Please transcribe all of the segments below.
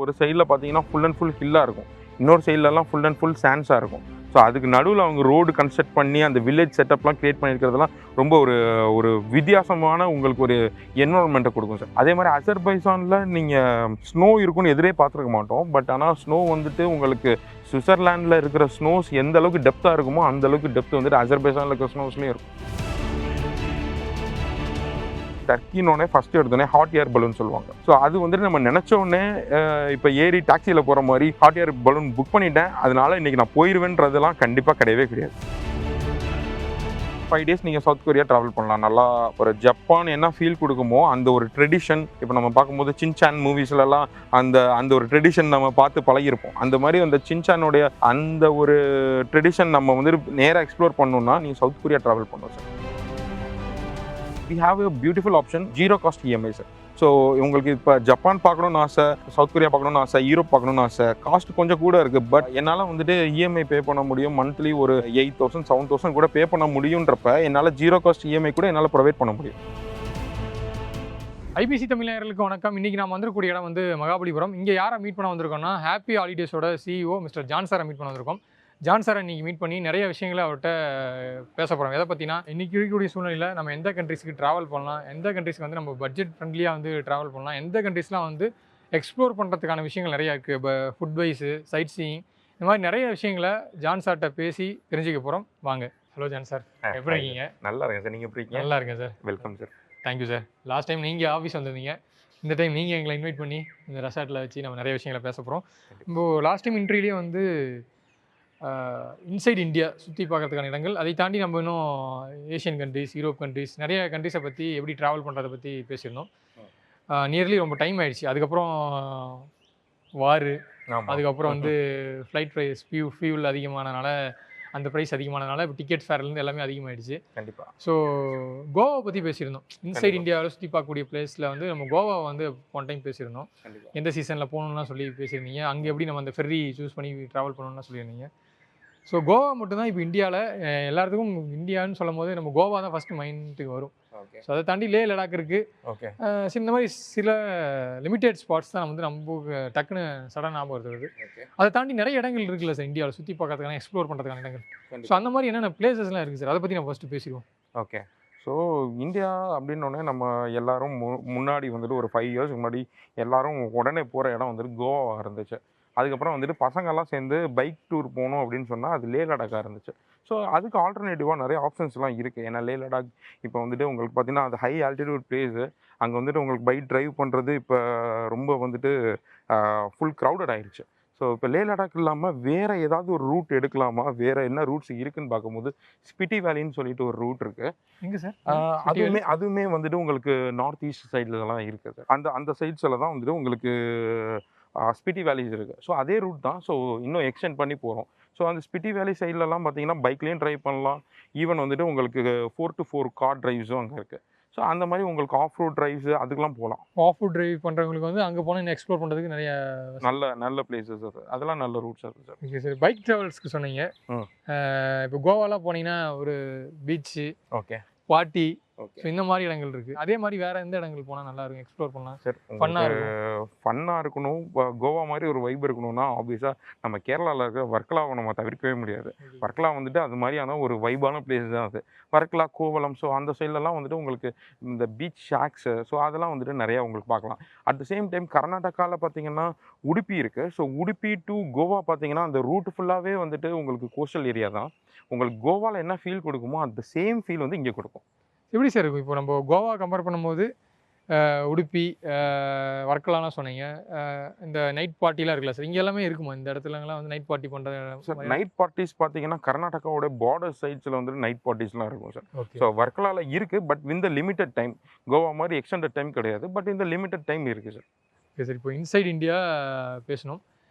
ஒரு சைடில் பார்த்தீங்கன்னா ஃபுல் அண்ட் ஃபுல் ஹில்லாக இருக்கும், இன்னொரு சைட்லலாம் ஃபுல் அண்ட் ஃபுல் சாண்ட்ஸாக இருக்கும். ஸோ அதுக்கு நடுவில் அவங்க ரோடு கன்ஸ்ட்ரக்ட் பண்ணி அந்த வில்லேஜ் செட்டப்லாம் க்ரியேட் பண்ணியிருக்கிறதுலாம் ரொம்ப ஒரு ஒரு வித்தியாசமான உங்களுக்கு ஒரு என்வரான்மெண்ட்டை கொடுக்கும் சார். அதே மாதிரி அசர்பைசானில் நீங்கள் ஸ்னோ இருக்குன்னு எதிரே பார்த்துருக்க மாட்டோம். பட் ஆனால் ஸ்னோ வந்துட்டு உங்களுக்கு சுவிட்சர்லாண்டில் இருக்கிற ஸ்னோஸ் எந்த அளவுக்கு டெப்த்தாக இருக்குமோ அந்த அளவுக்கு டெப்த் வந்துட்டு அசர்பைசானில் இருக்கிற ஸ்னோஸ்லேயும் இருக்கும். டர்க்கினோடனே ஃபஸ்ட்டு எடுத்தோடனே ஹாட் ஏர் பலூன் சொல்லுவாங்க. ஸோ அது வந்துட்டு நம்ம நினச்சோடனே இப்போ ஏறி டாக்ஸியில் போகிற மாதிரி ஹாட் ஏர் பலூன் புக் பண்ணிட்டேன், அதனால இன்றைக்கி நான் போயிடுவேன்றதெல்லாம் கண்டிப்பாக கிடையவே கிடையாது. 5 டேஸ் நீங்கள் சவுத் கொரியா ட்ராவல் பண்ணலாம். நல்லா ஒரு ஜப்பான் என்ன ஃபீல் கொடுக்குமோ அந்த ஒரு ட்ரெடிஷன், இப்போ நம்ம பார்க்கும்போது சின்சான் மூவிஸ்லலாம் அந்த அந்த ஒரு ட்ரெடிஷன் நம்ம பார்த்து பழகிருப்போம். அந்த மாதிரி அந்த சின்சானுடைய அந்த ஒரு ட்ரெடிஷன் நம்ம வந்து நேராக எக்ஸ்ப்ளோர் பண்ணணுன்னா நீங்கள் சவுத் கொரியா ட்ராவல் பண்ணணும் sir. We have a beautiful option, zero cost EMI sir. So உங்களுக்கு இப்போ ஜப்பான் பார்க்கணுன்னு ஆசை, சவுத் கொரியா பார்க்கணுன்னு ஆசை, யூரோப் பார்க்கணுன்னு ஆசை, காஸ்ட் கொஞ்சம் கூட இருக்குது. பட் என்னால் வந்துட்டு இஎம்ஐ பே பண்ண முடியும், மந்த்லி ஒரு 8,000 7,000 கூட பே பண்ண முடியுன்றப்ப என்னால் ஜீரோ காஸ்ட் இஎம்ஐ கூட என்னால் ப்ரொவைட் பண்ண முடியும். ஐபிசி தமிழர்களுக்கு வணக்கம். இன்றைக்கி நான் வந்திருக்கக்கூடிய இடம் வந்து மகாபலிபுரம். இங்கே யாரை மீட் பண்ண வந்திருக்கோம்னா ஹாப்பி ஹாலிடேஸோட சிஇஓ மிஸ்டர் ஜான் சாரை மீட் பண்ண வந்திருக்கோம். ஜான் சாரை இன்றைக்கி மீட் பண்ணி நிறைய விஷயங்களை அவர்கிட்ட பேச போகிறோம். எதை பற்றினா இன்றைக்கி இருக்கக்கூடிய சூழ்நிலையில் நம்ம எந்த கண்ட்ரிஸ்க்கு ட்ராவல் பண்ணலாம், எந்த கண்ட்ரிஸ்க்கு வந்து நம்ம பட்ஜெட் ஃப்ரெண்ட்லியாக வந்து ட்ராவல் பண்ணலாம், எந்த கண்ட்ரிஸ்லாம் வந்து எக்ஸ்ப்ளோர் பண்ணுறதுக்கான விஷயங்கள் நிறையா இருக்குது. இப்போ ஃபுட் வைஸு, சைட் சீயிங், இந்த மாதிரி நிறைய விஷயங்களை ஜான் சார்கிட்ட பேசி தெரிஞ்சுக்க போகிறோம். வாங்க. ஹலோ ஜான் சார், எப்படி இருக்கீங்க? நல்லா இருக்கேன் சார். நீங்கள் எப்படி இருக்கீங்க? நல்லா இருக்கேன் sir. Welcome sir. Thank you sir. Last time நீங்கள் ஆஃபீஸ் வந்திருந்தீங்க, இந்த டைம் நீங்கள் எங்களை இன்வைட் பண்ணி இந்த ரெசார்ட்டில் வச்சு நம்ம நிறைய விஷயங்களை பேச போகிறோம். இப்போது லாஸ்ட் டைம் இன்டர்வியூலேயே வந்து இன்சைட் இந்தியா சுற்றி பார்க்கறதுக்கான இடங்கள், அதை தாண்டி நம்ம இன்னும் ஏஷியன் கண்ட்ரிஸ், யூரோப் கண்ட்ரிஸ், நிறைய கண்ட்ரிஸை பற்றி எப்படி ட்ராவல் பண்ணுறதை பற்றி பேசியிருந்தோம். நியர்லி ரொம்ப டைம் ஆகிடுச்சு. அதுக்கப்புறம் வாரு, அதுக்கப்புறம் வந்து ஃப்ளைட் ப்ரைஸ், ஃபியூல் அதிகமானனால, அந்த ப்ரைஸ் அதிகமானனால இப்போ டிக்கெட் ஃபேர்லேருந்து எல்லாமே அதிகமாகிடுச்சு. கண்டிப்பாக. ஸோ கோவாவை பற்றி பேசியிருந்தோம். இன்சைட் இந்தியாவில் சுற்றி பார்க்கக்கூடிய பிளேஸில் வந்து நம்ம கோவா வந்து ஒன் டைம் பேசியிருந்தோம். எந்த சீசனில் போகணுன்னா சொல்லி பேசியிருந்தீங்க. அங்கே எப்படி நம்ம அந்த ஃபெர்ரி சூஸ் பண்ணி ட்ராவல் பண்ணணும்னா சொல்லியிருந்தீங்க. ஸோ கோவா மட்டும்தான் இப்போ இந்தியாவில் எல்லாத்துக்கும் இந்தியான்னு சொல்லும் போது நம்ம கோவா தான் ஃபஸ்ட்டு மைண்டுக்கு வரும். ஸோ அதை தாண்டி லே லடாக் இருக்குது. ஓகே. இந்த மாதிரி சில லிமிடெட் ஸ்பாட்ஸ் தான் வந்து நம்ம டக்குன்னு சடன் ஞாபகம் வருது. அதை தாண்டி நிறைய இடங்கள் இருக்குல்ல சார் இந்தியாவில் சுற்றி பார்க்கறதுக்கான, எக்ஸ்ப்ளோர் பண்ணுறதுக்கான இடங்கள். ஸோ அந்த மாதிரி என்னென்ன பிளேசஸ்லாம் இருக்குது சார், அதை பற்றி நம்ம ஃபஸ்ட்டு பேசிடுவோம். ஓகே. ஸோ இந்தியா அப்படின்னோடனே நம்ம எல்லாரும் முன்னாடி வந்துட்டு ஒரு 5 இயர்ஸ்க்கு முன்னாடி எல்லாரும் உடனே போகிற இடம் வந்துட்டு கோவா இருந்துச்சு. அதுக்கப்புறம் வந்துட்டு பசங்கள்லாம் சேர்ந்து பைக் டூர் போகணும் அப்படின்னு சொன்னால் அது லே லடாக்காக இருந்துச்சு. ஸோ அதுக்கு ஆல்டர்னேட்டிவாக நிறைய ஆப்ஷன்ஸ்லாம் இருக்குது. ஏன்னா லே லடாக் இப்போ வந்துட்டு உங்களுக்கு பார்த்தீங்கன்னா அது ஹை ஆல்டிடியூட் பிளேஸு. அங்கே வந்துட்டு உங்களுக்கு பைக் ட்ரைவ் பண்ணுறது இப்போ ரொம்ப வந்துட்டு ஃபுல் க்ரௌடட் ஆயிடுச்சு. ஸோ இப்போ லே லடாக் இல்லாமல் வேறு ஏதாவது ஒரு ரூட் எடுக்கலாமா, வேறு என்ன ரூட்ஸ் இருக்குதுன்னு பார்க்கும்போது ஸ்பிட்டி வேலின்னு சொல்லிட்டு ஒரு ரூட் இருக்குது. எங்கே சார்? அதுவுமே வந்துட்டு உங்களுக்கு நார்த் ஈஸ்ட் சைட்லலாம் இருக்குது. அந்த அந்த சைட்ஸில் தான் வந்துட்டு உங்களுக்கு ஸ்பிட்டி வேலிஸ் இருக்குது. ஸோ அதே ரூட் தான். ஸோ இன்னும் எக்ஸ்டெண்ட் பண்ணி போகிறோம். ஸோ அந்த ஸ்பிட்டி வேலி சைட்லலாம் பார்த்தீங்கன்னா பைக்லேயும் ட்ரைவ் பண்ணலாம். ஈவன் வந்துட்டு உங்களுக்கு 4x4 கார் ட்ரைவ்ஸும் அங்கே இருக்குது. ஸோ அந்த மாதிரி உங்களுக்கு ஆஃப் ரோட் ட்ரைவ்ஸு அதுக்கெலாம் போகலாம். ஆஃப் ரோட் ட்ரைவ் பண்ணுறவங்களுக்கு வந்து அங்கே போனால் இன்னும் எக்ஸ்ப்ளோர் பண்ணுறதுக்கு நிறைய நல்ல பிளேசஸ் அது, அதெல்லாம் நல்ல ரூட்ஸ் இருக்குது சார். Okay sir. பைக் ட்ராவல்ஸ்க்கு சொன்னீங்க. இப்போ கோவாலாம் போனீங்கன்னா ஒரு beach, okay, party, okay, so இந்த மாதிரி இடங்கள் இருக்குது. அதே மாதிரி வேறு எந்த இடங்கள் போனால் நல்லா இருக்கும், எக்ஸ்ப்ளோர் பண்ணலாம் சார்? ஃபன்னாக இருக்கணும், கோவா மாதிரி ஒரு வைப் இருக்கணும்னா ஆப்வியஸாக நம்ம கேரளாவில் இருக்க வர்க்கலாவை நம்ம தவிர்க்கவே முடியாது. வர்க்கலா வந்துட்டு அது மாதிரியான ஒரு வைபான பிளேஸ் தான் அது. வர்க்கலா, கோவலம், ஸோ அந்த சைட்லலாம் வந்துட்டு உங்களுக்கு இந்த பீச் ஷாக்ஸு, ஸோ அதெல்லாம் வந்துட்டு நிறையா உங்களுக்கு பார்க்கலாம். அட் த சேம் டைம் கர்நாடகாவில் பார்த்தீங்கன்னா உடுப்பி இருக்குது. ஸோ உடுப்பி டு கோவா பார்த்தீங்கன்னா அந்த ரூட் ஃபுல்லாகவே வந்துட்டு உங்களுக்கு கோஸ்டல் ஏரியா தான். உங்களுக்கு கோவாவில் என்ன ஃபீல் கொடுக்குமோ அந்த சேம் ஃபீல் வந்து இங்கே கொடுக்கும். எப்படி சார் இருக்கும்? இப்போ நம்ம கோவா கம்பேர் பண்ணும்போது உடுப்பி, வர்க்கலாலாம் சொன்னீங்க, இந்த நைட் பார்ட்டிலாம் இருக்குல்ல சார், இங்கே எல்லாமே இருக்குமா இந்த இடத்துலலாம் வந்து நைட் பார்ட்டி பண்ணுற சார்? நைட் பார்ட்டிஸ் பார்த்தீங்கன்னா கர்நாடகாவோட பார்டர் சைட்ஸில் வந்துட்டு நைட் பார்ட்டிஸ்லாம் இருக்கும் சார். ஸோ வர்க்கலாவில் இருக்குது, பட் இந்த லிமிட்டட் டைம். கோவா மாதிரி எக்ஸ்டெண்டட் டைம் கிடையாது, பட் இந்த லிமிட்டட் டைம் இருக்குது சார். Okay sir. இப்போ இன்சைட் இந்தியா பேசணும்,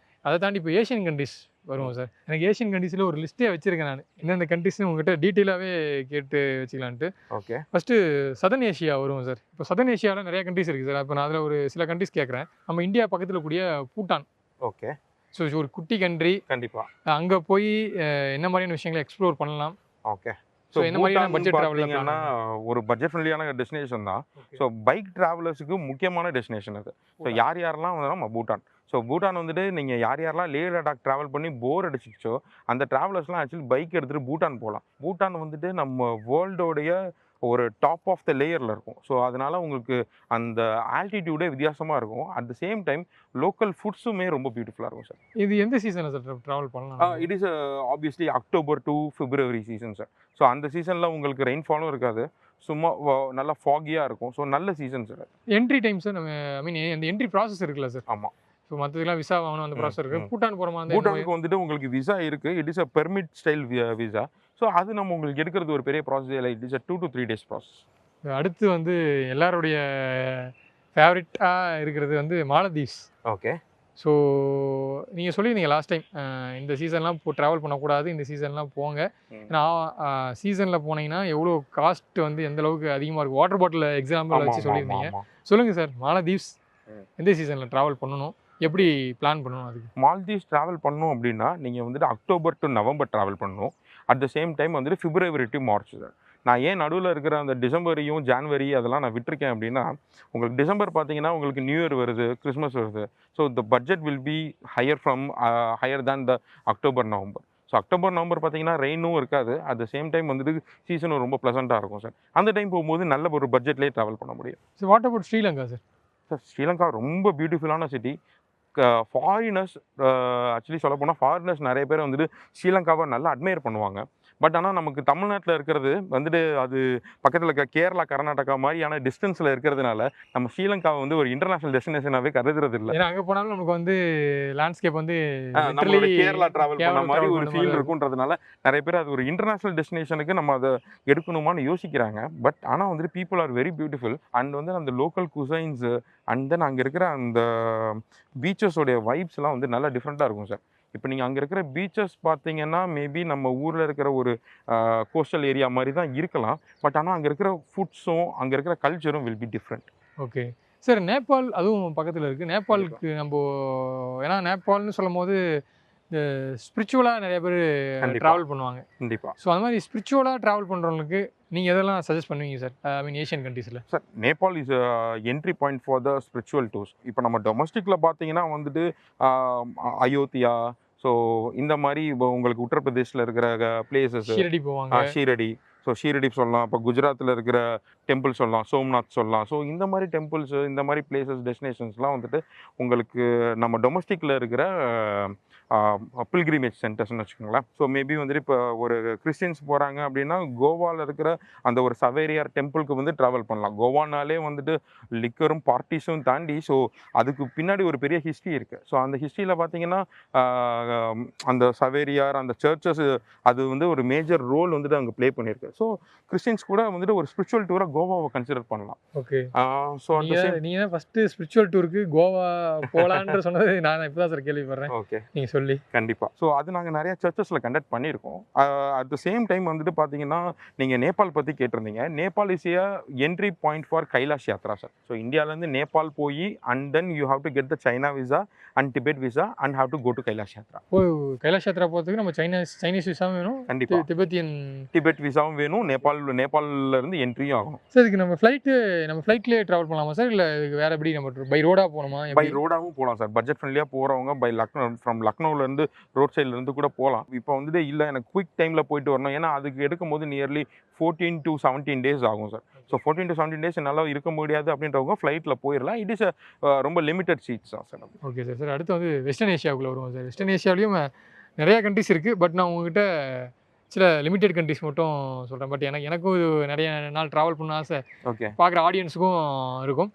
அதை தாண்டி இப்போ ஏஷியன் கண்ட்ரிஸ் வருவோம் சார். எனக்கு ஏஷியன் கண்ட்ரிஸில் ஒரு லிஸ்ட்டே வச்சுருக்கேன் நான், எந்தெந்த கண்ட்ரிஸ்னு உங்கள்கிட்ட டீட்டெயிலாகவே கேட்டு வச்சுக்கலான்ட்டு. ஓகே. ஃபஸ்ட்டு சதர்ன் ஏஷியா வருவோம் சார். இப்போ சதர்ன் ஏஷியாவில் நிறைய கண்ட்ரிஸ் இருக்குது சார். இப்போ நான் அதில் ஒரு சில கண்ட்ரிஸ் கேட்குறேன். நம்ம இந்தியா பக்கத்தில் கூடிய பூட்டான். ஓகே. ஸோ ஒரு குட்டி கண்ட்ரி. கண்டிப்பாக. அங்கே போய் என்ன மாதிரியான விஷயங்களை எக்ஸ்ப்ளோர் பண்ணலாம். ஓகே. ஸோ இந்த மாதிரியான பட்ஜெட் பார்த்தீங்கன்னா ஒரு பட்ஜெட் ஃப்ரெண்ட்லியான டெஸ்டினேஷன் தான். ஸோ பைக் டிராவலர்ஸுக்கு முக்கியமான டெஸ்டினேஷன் அது. ஸோ யார் யாரெல்லாம் வந்தாலும் பூட்டான். ஸோ பூட்டான் வந்துட்டு நீங்கள் யார் யாரெல்லாம் லே லடாக் ட்ராவல் பண்ணி போர் அடிச்சிச்சோ அந்த ட்ராவலர்ஸ்லாம் ஆக்சுவலி பைக் எடுத்துகிட்டு பூட்டான் போகலாம். பூட்டான் வந்துட்டு நம்ம வேர்ல்டோடைய ஒரு டாப் ஆஃப் த லேயரில் இருக்கும். ஸோ அதனால் உங்களுக்கு அந்த ஆல்டிடியூடே வித்தியாசமாக இருக்கும். At the same time local ஃபுட்ஸுமே ரொம்ப பியூட்டிஃபுல்லாக இருக்கும் சார். இது எந்த சீசனில் சார் ட்ராவல் பண்ணலாம்? It is obviously October to February season sir. So அந்த சீசனில் உங்களுக்கு ரெயின்ஃபாலும் இருக்காது, சும்மா நல்லா ஃபாகியாக இருக்கும். ஸோ நல்ல season sir. Entry time sir, நம்ம ஐ மீன் இந்த என்ட்ரி ப்ராசஸ் இருக்குல்ல சார்? ஆமாம். ஸோ மற்றதுக்கெல்லாம் விசா வாங்கணும், அந்த ப்ராசஸ் இருக்குது. பூட்டான் போகிற மாதிரி பூட்டானுக்கு வந்துட்டு உங்களுக்கு விசா இருக்குது. It is a permit style visa. So அது நம்ம உங்களுக்கு எடுக்கிறது ஒரு பெரிய ப்ராசஸ் இல்லை. It is a 2 to 3 days process. அடுத்து வந்து எல்லாருடைய ஃபேவரட்டாக இருக்கிறது வந்து மாலத்தீவ்ஸ். ஓகே. ஸோ நீங்கள் சொல்லியிருந்தீங்க லாஸ்ட் டைம் இந்த சீசன்லாம் ட்ராவல் பண்ணக்கூடாது, இந்த சீசன்லாம் போங்க. ஏன்னா சீசனில் போனீங்கன்னா எவ்வளோ காஸ்ட் வந்து எந்த அளவுக்கு அதிகமாக இருக்கும். வாட்டர் பாட்டில் எக்ஸாம்பிள் வச்சு சொல்லியிருந்தீங்க. சொல்லுங்கள் சார், மாலத்தீவ்ஸ் எந்த சீசனில் ட்ராவல் பண்ணணும், எப்படி பிளான் பண்ணணும்? அதுக்கு மால்தீவ்ஸ் ட்ராவல் பண்ணணும் அப்படின்னா நீங்கள் வந்துட்டு அக்டோபர் டு நவம்பர் ட்ராவல் பண்ணணும். அட் த சேம் டைம் வந்துட்டு பிப்ரவரி டு மார்ச் சார். நான் ஏன் நடுவில் இருக்கிற அந்த டிசம்பரையும் ஜான்வரி அதெல்லாம் நான் விட்டுருக்கேன் அப்படின்னா, உங்களுக்கு டிசம்பர் பார்த்தீங்கன்னா உங்களுக்கு நியூ இயர் வருது, கிறிஸ்மஸ் வருது. So the budget will be higher than the October November. So October November பார்த்தீங்கன்னா ரெயினும் இருக்காது. அட் த சேம் டைம் வந்துட்டு சீசனும் ரொம்ப ப்ளசண்ட்டாக இருக்கும் சார். அந்த டைம் போகும்போது நல்ல ஒரு பட்ஜெட்லேயே ட்ராவல் பண்ண முடியும். So what about Sri Lanka sir? Sir Sri Lanka ரொம்ப பியூட்டிஃபுல்லான சிட்டி. ஃபாரினர்ஸ் ஆக்சுவலி சொல்ல போனால் ஃபாரினர்ஸ் நிறைய பேர் வந்துட்டு ஸ்ரீலங்காவை நல்லா அட்மையர் பண்ணுவாங்க. பட் ஆனால் நமக்கு தமிழ்நாட்டில் இருக்கிறது வந்துட்டு அது பக்கத்தில் இருக்க கேரளா கர்நாடகா மாதிரியான டிஸ்டன்ஸில் இருக்கிறதுனால நம்ம ஸ்ரீலங்காவை வந்து ஒரு இன்டர்நேஷனல் டெஸ்டினேஷனாகவே கருதுறது இல்லை. ஏன்னா அங்கே போனாலும் நமக்கு வந்து லேண்ட்ஸ்கேப் வந்து நம்மளோட கேரளா ட்ராவல் பண்ண மாதிரி ஒரு ஃபீல் இருக்குன்றதுனால நிறைய பேர் அது ஒரு இன்டர்நேஷனல் டெஸ்டினேஷனுக்கு நம்ம அதை எடுக்கணுமான்னு யோசிக்கிறாங்க. பட் ஆனால் வந்துட்டு people are very beautiful. And வந்து அந்த லோக்கல் குசைன்ஸ் அண்ட் தென் அங்கே இருக்கிற அந்த பீச்சஸோடைய வைப்ஸ்லாம் வந்து நல்லா டிஃப்ரெண்ட்டாக இருக்கும் சார். இப்போ நீங்கள் அங்கே இருக்கிற பீச்சஸ் பார்த்தீங்கன்னா மேபி நம்ம ஊரில் இருக்கிற ஒரு கோஸ்டல் ஏரியா மாதிரி தான் இருக்கலாம். பட் ஆனால் அங்கே இருக்கிற ஃபுட்ஸும் அங்கே இருக்கிற கல்ச்சரும் will be different. Okay sir. Nepal அதுவும் பக்கத்தில் இருக்குது. நேபாளுக்கு நம்ம ஏன்னா நேபாள்னு சொல்லும் போது இந்த ஸ்பிரிச்சுவலாக நிறைய பேர் ட்ராவல் பண்ணுவாங்க. கண்டிப்பாக. ஸோ அந்த மாதிரி ஸ்பிரிச்சுவலாக ட்ராவல் பண்ணுறவங்களுக்கு நீங்கள் எதெல்லாம் சஜஸ்ட் பண்ணுவீங்க சார்? ஐ மீன் ஏஷியன் கண்ட்ரீஸில். Sir Nepal is entry point for the spiritual tours. இப்போ நம்ம டொமஸ்டிக்கில் பார்த்தீங்கன்னா வந்துட்டு அயோத்தியா, ஸோ இந்த மாதிரி உங்களுக்கு உத்தரப்பிரதேசில் இருக்கிற பிளேசஸ், ஷீரடி போவாங்க. ஷீரடி. ஸோ ஷீரடி சொல்லலாம். இப்போ குஜராத்தில் இருக்கிற டெம்பிள் சொல்லலாம், சோம்நாத் சொல்லலாம். ஸோ இந்த மாதிரி டெம்பிள்ஸு, இந்த மாதிரி பிளேசஸ், டெஸ்டினேஷன்ஸ்லாம் வந்துட்டு உங்களுக்கு நம்ம டொமஸ்டிக்கில் இருக்கிற பில்கிரிமேஜ் சென்டர்ஸ்னு வச்சுக்கோங்களேன். ஸோ மேபி வந்துட்டு இப்போ ஒரு கிறிஸ்டின்ஸ் போகிறாங்க அப்படின்னா கோவாவில் இருக்கிற அந்த ஒரு சவேரியார் டெம்பிளுக்கு வந்து ட்ராவல் பண்ணலாம். கோவானாலே வந்துட்டு லிக்கரும் பார்ட்டிஸும் தாண்டி ஸோ அதுக்கு பின்னாடி ஒரு பெரிய ஹிஸ்ட்ரி இருக்குது. ஸோ அந்த ஹிஸ்ட்ரியில் பார்த்தீங்கன்னா அந்த சவேரியார் அந்த சர்ச்சஸ் அது வந்து ஒரு மேஜர் ரோல் வந்துட்டு அங்கே ப்ளே பண்ணியிருக்கு. ஸோ கிறிஸ்டின்ஸ் கூட வந்துட்டு ஒரு ஸ்பிரிச்சுவல் டூரை கோவாவை கன்சிடர் பண்ணலாம். ஓகே. ஸோ நீங்கள் ஃபஸ்ட்டு ஸ்பிரிச்சுவல் டூருக்கு கோவா போகலான்ற சொன்னது நான் இப்போ தான் சார் கேள்விப்படுறேன். ஓகே, நீங்கள் சொல்லி. கண்டிப்பாக. ஸோ அது நாங்கள் நிறைய சர்ச்சஸில் கண்டக்ட் பண்ணியிருக்கோம். அட் த சேம் டைம் வந்துட்டு பார்த்தீங்கன்னா நீங்கள் நேபாள் பற்றி கேட்டிருந்தீங்க. Nepal is a entry point for Kailash Yatra sir. So இந்தியாவிலேருந்து நேபாள் போய் and then you have to get the China visa and Tibet visa and have to go to Kailash Yatra. ஓ, கைலாஷ் யாத்ரா போகிறதுக்கு நம்ம சைனீஸ் விசாவும் வேணும், கண்டிப்பாக டிபெட் விசாவும் வேணும், நேபாளில் இருந்து என்ட்ரியும் ஆகணும். சார் இதுக்கு நம்ம ஃப்ளைட்லேயே ட்ராவல் பண்ணலாமா சார், இல்லை இதுக்கு வேறு எப்படி நம்ம பை ரோடாக போகணுமா? பை ரோடாகவும் போகலாம் சார். பட்ஜெட் ஃப்ரெண்ட்லியாக போகிறவங்க பை லக்னோவிலேருந்து ரோட் சைட்லேருந்து கூட போகலாம். இப்போ வந்துட்டு இல்லை எனக்கு குயிக் டைமில் போயிட்டு வரணும், ஏன்னா அதுக்கு எடுக்கும் போது நியர்லி 14 to 17 days ஆகும் சார். ஸோ 14 to 17 days என்னால் இருக்க முடியாது அப்படின்றவங்க ஃப்ளைட்டில் போயிடலாம். இட் இஸ் ரொம்ப லிமிட்டட் சீட்ஸ் தான் சார். Okay sir. சார் அடுத்து வந்து வெஸ்டர்ன் ஏஷியாவுக்குள்ளே வருவோம் சார். வெஸ்டர்ன் ஏஷியாவிலையும் நிறையா கண்ட்ரிஸ் இருக்குது. பட் நான் உங்ககிட்ட சில லிமிட்டெட் கண்ட்ரிஸ் மட்டும் சொல்கிறேன். பட் எனக்கும் இது நிறைய நாள் ட்ராவல் பண்ண ஆசை. ஓகே. பார்க்குற ஆடியன்ஸுக்கும் இருக்கும்.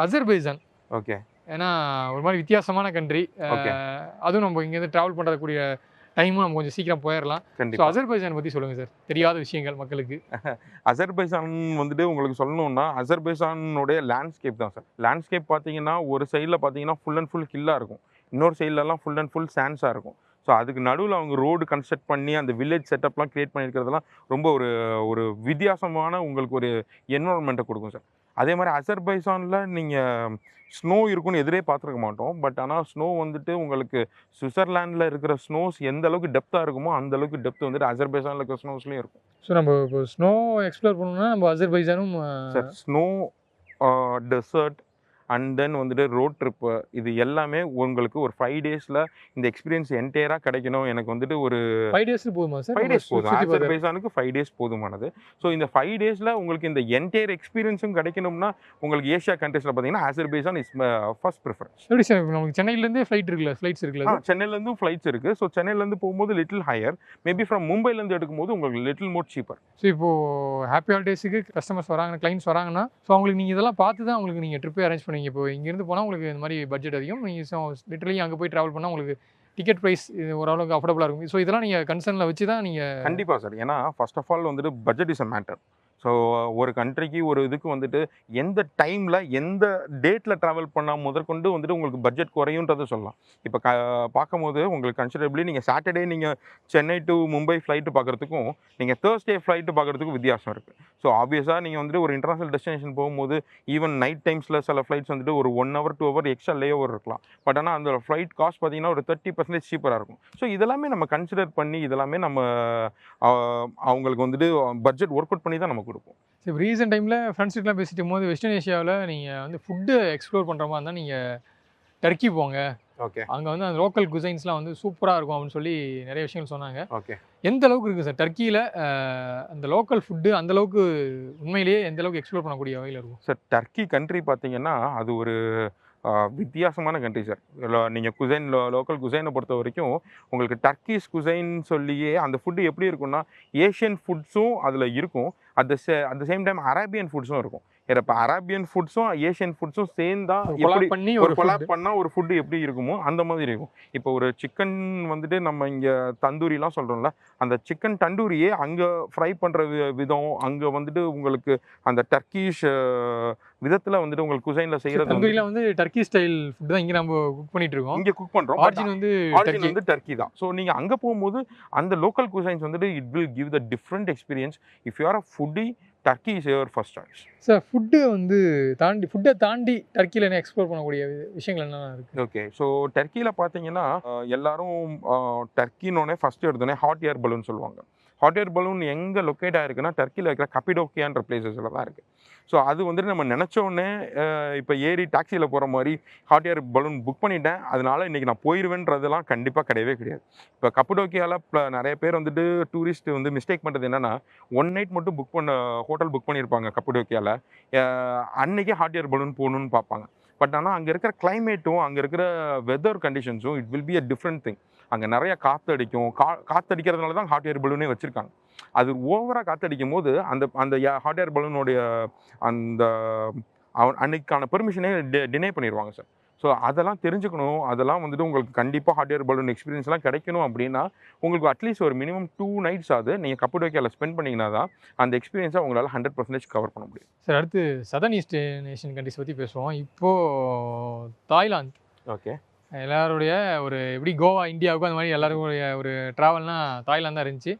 அசர்பைஜான். ஓகே. ஏன்னா ஒரு மாதிரி வித்தியாசமான கண்ட்ரி. அதுவும் நம்ம இங்கேருந்து ட்ராவல் பண்ணுறக்கூடிய டைமும் நம்ம கொஞ்சம் சீக்கிரம் போயிடலாம். ஸோ அசர்பைஜான் பற்றி சொல்லுங்கள் சார், தெரியாத விஷயங்கள் மக்களுக்கு. அசர்பைஜான் வந்துட்டு உங்களுக்கு சொல்லணும்னா அசர்பைஜானுடைய லேண்ட்ஸ்கேப் தான் சார். லேண்ட்ஸ்கேப் பார்த்தீங்கன்னா ஒரு சைடில் பார்த்தீங்கன்னா ஃபுல் அண்ட் ஃபுல் ஹில்லாக இருக்கும், இன்னொரு சைட்லலாம் ஃபுல் அண்ட் ஃபுல் சாண்ட்ஸாக இருக்கும். ஸோ அதுக்கு நடுவில் அவங்க ரோடு கன்ஸ்ட்ரக்ட் பண்ணி அந்த வில்லேஜ் செட்டப்லாம் க்ரியேட் பண்ணியிருக்கிறதுலாம் ரொம்ப ஒரு வித்தியாசமான உங்களுக்கு ஒரு என்வரான்மெண்ட்டை கொடுக்கும் சார். அதே மாதிரி அசர்பைசானில் நீங்கள் ஸ்னோ இருக்குன்னு எதிரே பார்த்துருக்க மாட்டோம். பட் ஆனால் ஸ்னோ வந்துட்டு உங்களுக்கு சுவிட்சர்லாண்டில் இருக்கிற ஸ்னோஸ் எந்த அளவுக்கு டெப்த்தாக இருக்குமோ அந்த அளவுக்கு டெப்த் வந்துட்டு அசர்பைசானில் இருக்கிற ஸ்னோஸ்லேயும் இருக்கும். ஸோ நம்ம இப்போ ஸ்னோ எக்ஸ்ப்ளோர் பண்ணணும்னா நம்ம அசர்பைஜானும் sir snow, desert and then வந்துட்டு ரோட் ட்ரிப்பு, இது எல்லாமே உங்களுக்கு ஒரு 5 டேஸில் இந்த எக்ஸ்பீரியன்ஸ் என்டையராக கிடைக்கணும். எனக்கு வந்துட்டு ஒரு 5 டேஸ் போதுமா சார்? 5 டேஸ் போதும். அசர்பைஜானுக்கு 5 டேஸ் போதுமானது. ஸோ இந்த 5 டேஸில் உங்களுக்கு இந்த என்டையர் எக்ஸ்பீரியன்ஸும் கிடைக்கணும்னா உங்களுக்கு ஏஷியா கண்ட்ரீஸில் பார்த்தீங்கன்னா அசர்பைஜான் இஸ் ஃபர்ஸ்ட் ப்ரிஃபரன்ஸ். எப்படி சார் நமக்கு சென்னையிலேருந்தே ஃப்ளைட்ஸ் இருக்குல்ல? சென்னையிலேருந்தும் ஃப்ளைட்ஸ் இருக்குது. ஸோ சென்னையிலேருந்து போகும்போது லிட்டில் ஹையர், மேபி ஃப்ரம் மும்பைலேருந்து எடுக்கும்போது உங்களுக்கு லிட்டில் மோர் சீப்பர். ஸோ இப்போது ஹாப்பி ஹாலிடேஸுக்கு கஸ்டமர்ஸ் வராங்க, கிளைண்ட்ஸ் வராங்கன்னா, ஸோ அவங்களுக்கு நீங்கள் இதெல்லாம் பார்த்து தான் உங்களுக்கு நீங்கள் ட்ரிப்பே அரேஞ்ச் பண்ணுவீங்க. இப்போ இங்கேருந்து போனால் உங்களுக்கு இந்த மாதிரி பட்ஜெட் அதிகம், நீங்கள் லிட்டரலி அங்கே போய் ட்ராவல் பண்ணால் உங்களுக்கு டிக்கெட் ப்ரைஸ் ஓரளவுக்கு அஃபோர்டபுளாக இருக்கும். ஸோ இதெல்லாம் நீங்கள் கன்சர்னில் வச்சு தான் நீங்கள். கண்டிப்பாக சார். ஏன்னா ஃபர்ஸ்ட் ஆஃப் ஆல் வந்துட்டு budget is a matter. So ஒரு கண்ட்ரிக்கு ஒரு இதுக்கு வந்துட்டு எந்த டைமில் எந்த டேட்டில் ட்ராவல் பண்ணால் முதற்கொண்டு வந்துட்டு உங்களுக்கு பட்ஜெட் குறையுன்றதை சொல்லலாம். இப்போ பார்க்கும்போது உங்களுக்கு கன்சிடரபிளி நீங்கள் சாட்டர்டே நீங்கள் சென்னை டு மும்பை ஃப்ளைட்டு பார்க்குறதுக்கும் நீங்கள் தேர்ஸ்டே ஃப்ளைட்டு பார்க்குறதுக்கும் வித்தியாசம் இருக்குது. ஸோ ஆப்வியஸாக நீங்கள் வந்துட்டு ஒரு இன்டர்நேஷனல் டெஸ்டினேஷன் போகும்போது ஈவன் நைட் டைம்ஸில் சில ஃப்ளைட்ஸ் வந்துட்டு ஒரு 1 hour 2 hour எக்ஸ்ட்ரா லே ஓவர் இருக்கலாம். பட் ஆனால் அந்த ஃப்ளைட் காஸ்ட் பார்த்தீங்கன்னா ஒரு 30% சீப்பராக இருக்கும். ஸோ இதெல்லாமே நம்ம கன்சிடர் பண்ணி இதெல்லாமே நம்ம அவங்களுக்கு வந்துட்டு பட்ஜெட் ஒர்க் அவுட் பண்ணி தான் நம்ம கொடுப்போம். இப்போ ரீசெண்ட் டைமில் ஃப்ரெண்ட்ஸ்கிட்டலாம் பேசிட்டு போது வெஸ்டர்ன் ஏஷியாவில் நீங்கள் வந்து ஃபுட்டு எக்ஸ்ப்ளோர் பண்ணுற மாதிரி இருந்தால் நீங்கள் டர்க்கி போங்க, ஓகே, அங்கே வந்து அந்த லோக்கல் குசைன்ஸ்லாம் வந்து சூப்பராக இருக்கும் அப்படின்னு சொல்லி நிறைய விஷயங்கள் சொன்னாங்க. ஓகே, எந்த அளவுக்கு இருக்குது சார் டர்க்கியில் அந்த லோக்கல் ஃபுட்டு, அந்த அளவுக்கு உண்மையிலேயே எந்த அளவுக்கு எக்ஸ்ப்ளோர் பண்ணக்கூடிய வகையில் இருக்கும் சார்? டர்க்கி கண்ட்ரி பார்த்தீங்கன்னா அது ஒரு வித்தியாசமான கண்ட்ரி சார். நீங்கள் குசைன் லோக்கல் குசைனை பொறுத்த வரைக்கும் உங்களுக்கு டர்க்கிஷ் குசைன் சொல்லியே அந்த ஃபுட்டு எப்படி இருக்குன்னா ஏஷியன் ஃபுட்ஸும் அதில் இருக்கும், at the same time Arabian ஃபுட்ஸும் இருக்கும். இப்போ அரேபியன் ஃபுட்ஸும் ஏஷியன் ஃபுட்ஸும் சேர்ந்தா எப்படி ஒரு கொலாப் பண்ணால் ஒரு ஃபுட்டு எப்படி இருக்குமோ அந்த மாதிரி இருக்கும். இப்போ ஒரு சிக்கன் வந்துட்டு நம்ம இங்கே தந்தூரிலாம் சொல்கிறோம்ல, அந்த சிக்கன் தந்தூரியே அங்கே ஃப்ரை பண்ணுற விதம், அங்கே வந்துட்டு உங்களுக்கு அந்த டர்க்கிஷ் விதத்தில் வந்துட்டு உங்களுக்கு குசைனில் செய்கிறது தந்தூரியில் வந்து டர்க்கி ஸ்டைல் ஃபுட் தான் இங்கே நம்ம குக் பண்ணிட்டு இருக்கோம். இங்கே குக் பண்ணுறோம், ஆரிஜின் வந்து டர்க்கி தான். ஸோ நீங்கள் அங்கே போகும்போது அந்த லோக்கல் குசைன்ஸ் வந்துட்டு it will give the different experience. If you are a foodie, Turkey is your first choice. Sir ஃபுட்டை தாண்டி டர்க்கியில் என்ன எக்ஸ்ப்ளோர் பண்ணக்கூடிய விஷயங்கள் என்னென்ன இருக்குது? ஓகே, ஸோ டர்க்கியில் பார்த்தீங்கன்னா எல்லாரும் டர்க்கினோடனே ஃபஸ்ட்டு எடுத்தோடனே ஹாட் ஏர் பலூன் சொல்லுவாங்க. ஹாட் ஏர் பலூன் எங்கே லொக்கேட் ஆகிருக்குன்னா டர்க்கியில் இருக்கிற கப்பிடோக்கியான்ற பிளேசஸில் தான் இருக்குது. ஸோ அது வந்துட்டு நம்ம நினச்சோடனே இப்போ ஏறி டாக்ஸியில் போகிற மாதிரி ஹாட் ஏர் பலூன் புக் பண்ணிட்டேன், அதனால இன்றைக்கி நான் போயிடுவேன்றதெல்லாம் கண்டிப்பாக கிடையவே கிடையாது. இப்போ கப்பிடோக்கியாவில் நிறைய பேர் வந்துட்டு டூரிஸ்ட் வந்து மிஸ்டேக் பண்ணுறது என்னென்னா 1 night மட்டும் ஹோட்டல் புக் பண்ணியிருப்பாங்க கப்பிடோக்கியாவில், அன்றைக்கே ஹாட் ஏர் பலூன் போகணுன்னு பார்ப்பாங்க. பட் ஆனால் அங்கே இருக்கிற கிளைமேட்டும் அங்கே இருக்கிற வெதர் கண்டிஷன்ஸும் it will be a different thing. அங்கே நிறைய காற்றடிக்கும், காற்றடிக்கிறதுனால தான் ஹாட் ஏர் பலூனே வச்சுருக்காங்க. அது ஓவராக காற்றடிக்கும் போது அந்த ஹாட் ஏர் பலூனுடைய அந்த அன்னைக்கான பெர்மிஷனே டினை பண்ணிடுவாங்க சார். ஸோ அதெல்லாம் தெரிஞ்சுக்கணும். அதெல்லாம் வந்துட்டு உங்களுக்கு கண்டிப்பாக ஹாட் ஏர் பலூன் எக்ஸ்பீரியன்ஸ்லாம் கிடைக்கணும் அப்படின்னா உங்களுக்கு அட்லீஸ்ட் ஒரு மினிமம் 2 nights ஆகுது நீங்கள் கப்பிடோக்கியாவில் ஸ்பெண்ட் பண்ணிங்கன்னா தான் அந்த எக்ஸ்பீரியன்ஸை உங்களால் 100% கவர் பண்ண முடியும். சார் அடுத்து சதர்ன் ஈஸ்ட் ஏஷியன் கண்ட்ரிஸ் பற்றி பேசுவோம். இப்போது தாய்லாந்து, ஓகே, எல்லாருடைய ஒரு எப்படி கோவா இந்தியாவுக்கும் அந்த மாதிரி எல்லாருடைய ஒரு ட்ராவல்னால் தாய்லாந்து தான் இருந்துச்சு.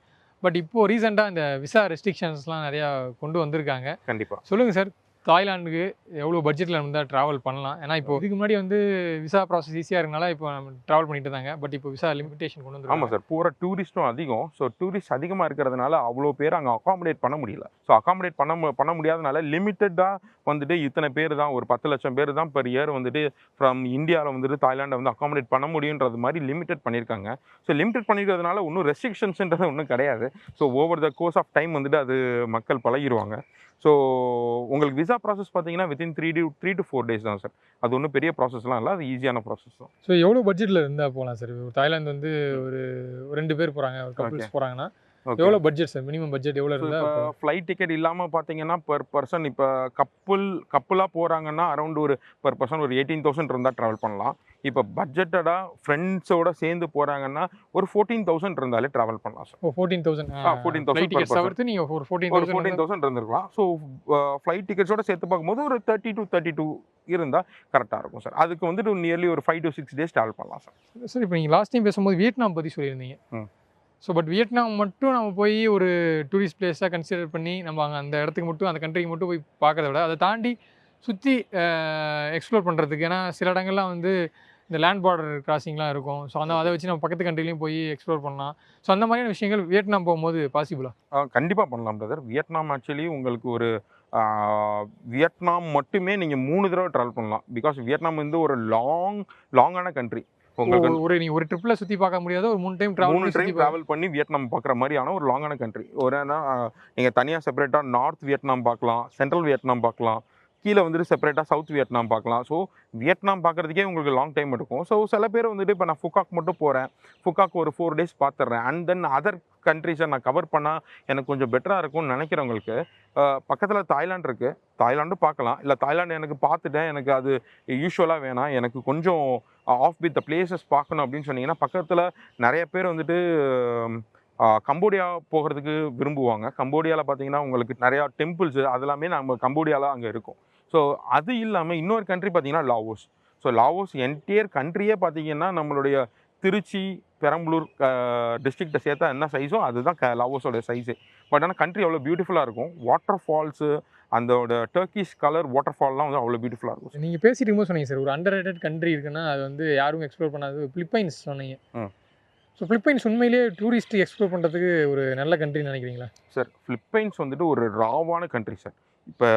பட் இப்போது ரீசெண்டாக இந்த விசா ரெஸ்ட்ரிக்ஷன்ஸ்லாம் நிறையா கொண்டு வந்திருக்காங்க. கண்டிப்பாக சொல்லுங்கள் சார், தாய்லாந்துக்கு எவ்வளோ பட்ஜெட்டில் இருந்தால் ட்ராவல் பண்ணலாம்? ஏன்னா இப்போ இதுக்கு முன்னாடி வந்து விசா ப்ராசஸ் ஈஸியாக இருக்கனால இப்போ நம்ம ட்ராவல் பண்ணிட்டு இருந்தாங்க. பட் இப்போ விசா லிமிட்டேஷன் கொண்டு வந்து. ஆமாம் சார், பூரா டூரிஸ்ட்டும் அதிகம். ஸோ டூரிஸ்ட் அதிகமாக இருக்கிறதுனால அவ்வளோ பேர் அங்கே அகாமடேட் பண்ண முடியல. ஸோ அகாமடேட் பண்ண முடியாதனால லிமிட்டடாக வந்துட்டு இத்தனை பேர் தான், ஒரு 10 லட்சம் பேர் தான் பெர் இயர் வந்துட்டு ஃப்ரம் இந்தியாவில் வந்துட்டு தாய்லாண்டை வந்து அகாமடேட் பண்ண முடியுன்றது மாதிரி லிமிட்டட் பண்ணியிருக்காங்க. ஸோ லிமிட்டட் பண்ணிக்கிறதுனால ஒன்றும் ரெஸ்ட்ரிக்ஷன்ஸ்ன்றது ஒன்றும் கிடையாது. So over the course of time வந்துட்டு அது மக்கள் பழகிடுவாங்க. ஸோ உங்களுக்கு விசா ப்ராசஸ் பார்த்தீங்கன்னா வித்தின் 3 to 4 days தான் சார். அது ஒன்றும் பெரிய ப்ராசஸ்லாம் இல்லை, அது ஈஸியான ப்ராசஸ் தான். ஸோ எவ்வளோ பட்ஜெட்டில் இருந்தால் போகலாம் சார்? தாய்லாந்து வந்து ஒரு 2 பேர் போகிறாங்க, ஒரு கப்புள்ஸ் போகிறாங்கன்னா எவ்வளோ பட்ஜெட் சார்? மினிமம் பட்ஜெட் எவ்வளோ இருந்தால்? இப்போ ஃப்ளைட் டிக்கெட் இல்லாமல் பார்த்தீங்கன்னா பெர் பர்சன் இப்போ கப்புளாக போகிறாங்கன்னா அரௌண்ட் ஒரு பெர் பர்சன் ஒரு 18,000 இருந்தால் ட்ராவல் பண்ணலாம். இப்போ பட்ஜெட்டடாக ஃப்ரெண்ட்ஸோட சேர்ந்து போகிறாங்கன்னா ஒரு 14,000 இருந்தாலே ட்ராவல் பண்ணலாம் சார். 14,000 14,000 நீங்கள் ஒரு 14,000 இருந்திருக்கலாம். ஸோ ஃப்ளைட் டிக்கெட்ஸோட சேர்த்து பார்க்கும்போது ஒரு 30 to 32 இருந்தால் கரெக்டாக இருக்கும் சார். அதுக்கு வந்துட்டு நியர்லி ஒரு 5 to 6 days ட்ராவல் பண்ணலாம் சார். சார் இப்போ நீங்கள் லாஸ்ட் டைம் பேசும்போது வியட்நாம் பற்றி சொல்லியிருந்தீங்க. ஸோ பட் வியட்நாம் மட்டும் நம்ம போய் ஒரு டூரிஸ்ட் பிளேஸாக கன்சிடர் பண்ணி நம்ம அங்கே அந்த இடத்துக்கு மட்டும் அந்த கண்ட்ரிக்கு மட்டும் போய் பார்க்கறத விட அதை தாண்டி சுற்றி எக்ஸ்ப்ளோர் பண்ணுறதுக்கு, ஏன்னா சில இடங்கள்லாம் வந்து இந்த லேண்ட் பார்டர் கிராசிங்லாம் இருக்கும். ஸோ அதை வச்சு நம்ம பக்கத்து கண்ட்ரிலையும் போய் எக்ஸ்ப்ளோர் பண்ணலாம். ஸோ அந்த மாதிரியான விஷயங்கள் வியட்நாம் போகும்போது பாசிபிளா? கண்டிப்பாக பண்ணலாம் பிரதர். வியட்நாம் ஆக்சுவலி உங்களுக்கு ஒரு வியட்நாம் மட்டுமே நீங்கள் 3 தடவை ட்ராவல் பண்ணலாம். பிகாஸ் வியட்நாம் வந்து ஒரு லாங்கான கண்ட்ரி. உங்களுக்கு நீ ஒரு ட்ரிப்பில் சுற்றி பார்க்க முடியாத ஒரு 3 டைம் ட்ராவல் பண்ணி வியட்நாம் பார்க்குற மாதிரியான ஒரு லாங்கான கண்ட்ரி. ஒரு நீங்கள் தனியாக செப்பரேட்டாக நார்த் வியட்நாம் பார்க்கலாம், சென்ட்ரல் வியட்நாம் பார்க்கலாம், கீழே வந்துட்டு செப்பரேட்டாக சவுத் வியட்நாம் பார்க்கலாம். ஸோ வியட்நாம் பார்க்குறதுக்கே உங்களுக்கு லாங் டைம் எடுக்கும். ஸோ சில பேர் வந்துட்டு இப்போ நான் ஃபுகாக் மட்டும் போகிறேன், ஃபுகாக் ஒரு 4 days பார்த்துட்றேன், அண்ட் தென் அதர் கண்ட்ரிஸை நான் கவர் பண்ணால் எனக்கு கொஞ்சம் பெட்டராக இருக்கும்னு நினைக்கிறவங்களுக்கு பக்கத்தில் தாய்லாந்து இருக்குது, தாய்லாண்டும் பார்க்கலாம். இல்லை தாய்லாந்து எனக்கு பார்த்துட்டேன், எனக்கு அது யூஸ்வலாக வேணாம், எனக்கு கொஞ்சம் ஆஃப் வித் த பிளேசஸ் பார்க்கணும் அப்படின்னு சொன்னீங்கன்னா பக்கத்தில் நிறைய பேர் வந்துட்டு கம்போடியா போகிறதுக்கு விரும்புவாங்க. கம்போடியாவில் பார்த்தீங்கன்னா உங்களுக்கு நிறையா டெம்பிள்ஸு அதெல்லாமே நம்ம கம்போடியாவில் அங்கே இருக்கும். ஸோ அது இல்லாமல் இன்னொரு கண்ட்ரி பார்த்தீங்கன்னா லாவோஸ். ஸோ லாவோஸ் என்டையர் கண்ட்ரியே பார்த்தீங்கன்னா நம்மளுடைய திருச்சி, பெரம்பலூர் டிஸ்ட்ரிக்டை சேர்த்தா என்ன சைஸோ அதுதான் லாவோஸோட சைஸு. பட் ஆனால் கண்ட்ரி அவ்வளோ பியூட்டிஃபுல்லாக இருக்கும். வாட்டர் ஃபால்ஸு, அந்த டர்க்கிஷ் கலர் வாட்டர் ஃபால்லாம் வந்து அவ்வளோ பியூட்டிஃபுல்லாக இருக்கும். நீங்கள் பேசிட்டு இருக்கும்போது சொன்னீங்க சார், ஒரு அண்டர் ரேட்டட் கண்ட்ரி இருக்குன்னா அது வந்து யாரும் எக்ஸ்ப்ளோர் பண்ணாது பிலிப்பைன்ஸ் சொன்னீங்க. ஸோ பிலிப்பைன்ஸ் உண்மையிலேயே டூரிஸ்ட் எக்ஸ்ப்ளோர் பண்ணுறதுக்கு ஒரு நல்ல கண்ட்ரின்னு நினைக்கிறீங்களா சார்? பிலிப்பைன்ஸ் வந்துட்டு ஒரு ராவான கண்ட்ரி சார். இப்போ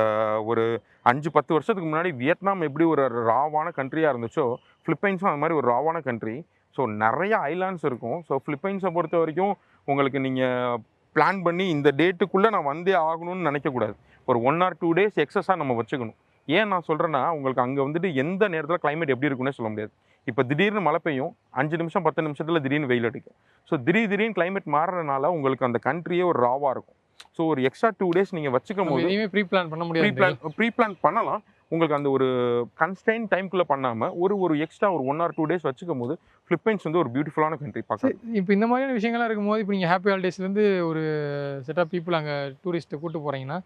ஒரு 5-10 வருஷத்துக்கு முன்னாடி வியட்நாம் எப்படி ஒரு ராவான கண்ட்ரியாக இருந்துச்சோ பிலிப்பைன்ஸும் அது மாதிரி ஒரு ராவான கண்ட்ரி. ஸோ நிறைய ஐலாண்ட்ஸ் இருக்கும். ஸோ பிலிப்பைன்ஸை பொறுத்த வரைக்கும் உங்களுக்கு நீங்கள் பிளான் பண்ணி இந்த டேட்டுக்குள்ளே நான் வந்தே ஆகணும்னு நினைக்கக்கூடாது. ஒரு 1 or 2 days எக்ஸஸாக நம்ம வச்சுக்கணும். ஏன் நான் சொல்கிறேன்னா உங்களுக்கு அங்கே வந்துட்டு எந்த நேரத்தில் கிளைமேட் எப்படி இருக்குன்னே சொல்ல முடியாது. இப்போ திடீர்னு மழை பெய்யும், 5 நிமிஷம் 10 நிமிஷத்தில் திடீர்னு வெயில் அடிக்கும். ஸோ திடீர்னு கிளைமேட் மாறுறதுனால உங்களுக்கு அந்த கண்ட்ரியே ஒரு ராவாக இருக்கும். ஸோ ஒரு எக்ஸ்ட்ரா 2 days நீங்கள் வச்சுக்கும் போது ப்ரீ பிளான் பண்ண முடியாது. ப்ரீ பிளான் பண்ணலாம். உங்களுக்கு அந்த ஒரு கன்ஸ்டைன் டைம்குள்ளே பண்ணாமல் ஒரு எக்ஸ்ட்ரா ஒரு 1 or 2 days வச்சுக்கும் போது பிலிப்பைன்ஸ் வந்து ஒரு பியூட்டிஃபுல்லான கண்ட்ரி பார்க்க. இப்போ இந்த மாதிரியான விஷயங்கள்லாம் இருக்கும்போது இப்போ நீங்கள் ஹாப்பி ஹாலிடேஸ்லேருந்து ஒரு செட் ஆஃப் பீப்புள் அங்கே டூரிஸ்ட்டை கூப்பிட்டு போகிறீங்கன்னா,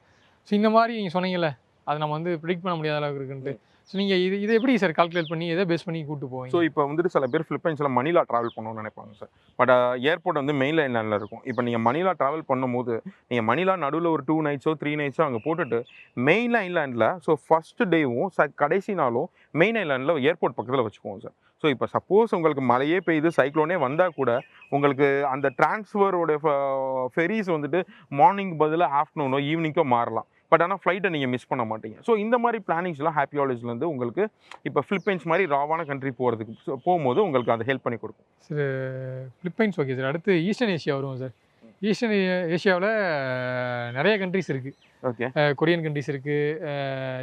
ஸோ இந்த மாதிரி நீங்கள் சொன்னீங்கல்ல அதை நம்ம வந்து ப்ரிடிக்ட் பண்ண முடியாத அளவுக்கு இருக்குன்ட்டு, ஸோ நீங்கள் இதை எப்படி சார் கால்குலேட் பண்ணி எதை பேஸ் பண்ணி கூப்பிட்டு போவீங்க? ஸோ இப்போ வந்துட்டு சில பேர் பிலிப்பைன்ஸில் மணிலா ட்ராவல் பண்ணணும்னு நினைப்பாங்க சார். பட் ஏர்போர்ட் வந்து மெயின் லைனில் இருக்கும். இப்போ நீங்கள் மணிலா ட்ராவல் பண்ணும்போது நீங்கள் மணிலா நடுவில் ஒரு 2 nights 3 nights அங்கே போட்டுட்டு மெயின் ஐலாண்டில் ஸோ ஃபஸ்ட்டு டேவும் கடைசி நாளும் மெயின் ஐலாண்டில் ஏர்போர்ட் பக்கத்தில் வச்சுக்குவோம் சார். ஸோ இப்போ சப்போஸ் உங்களுக்கு மழையே பெய்யுது, சைக்ளோனே வந்தால் கூட உங்களுக்கு அந்த டிரான்ஸ்ஃபரோட ஃபெரிஸ் வந்துட்டு மார்னிங் பதிலாக ஆஃப்டர்நூனோ ஈவினிங்கோ மாறலாம். பட் ஆனால் ஃப்ளைட்டை நீங்கள் மிஸ் பண்ண மாட்டீங்க. ஸோ இந்த மாதிரி பிளானிங்ஸ்லாம் ஹாப்பி ஹாலிடேஸ்லேருந்து உங்களுக்கு இப்போ பிலிப்பைன்ஸ் மாதிரி ராவான கண்ட்ரி போகும்போது உங்களுக்கு அதை ஹெல்ப் பண்ணி கொடுக்கும் சார். Philippines okay sir. அடுத்து ஈஸ்டர்ன் ஏஷியா வருவோம் சார். ஈஸ்டர்ன் ஏஷியாவில் நிறைய கண்ட்ரிஸ் இருக்குது. ஓகே, கொரியன் கண்ட்ரிஸ் இருக்குது,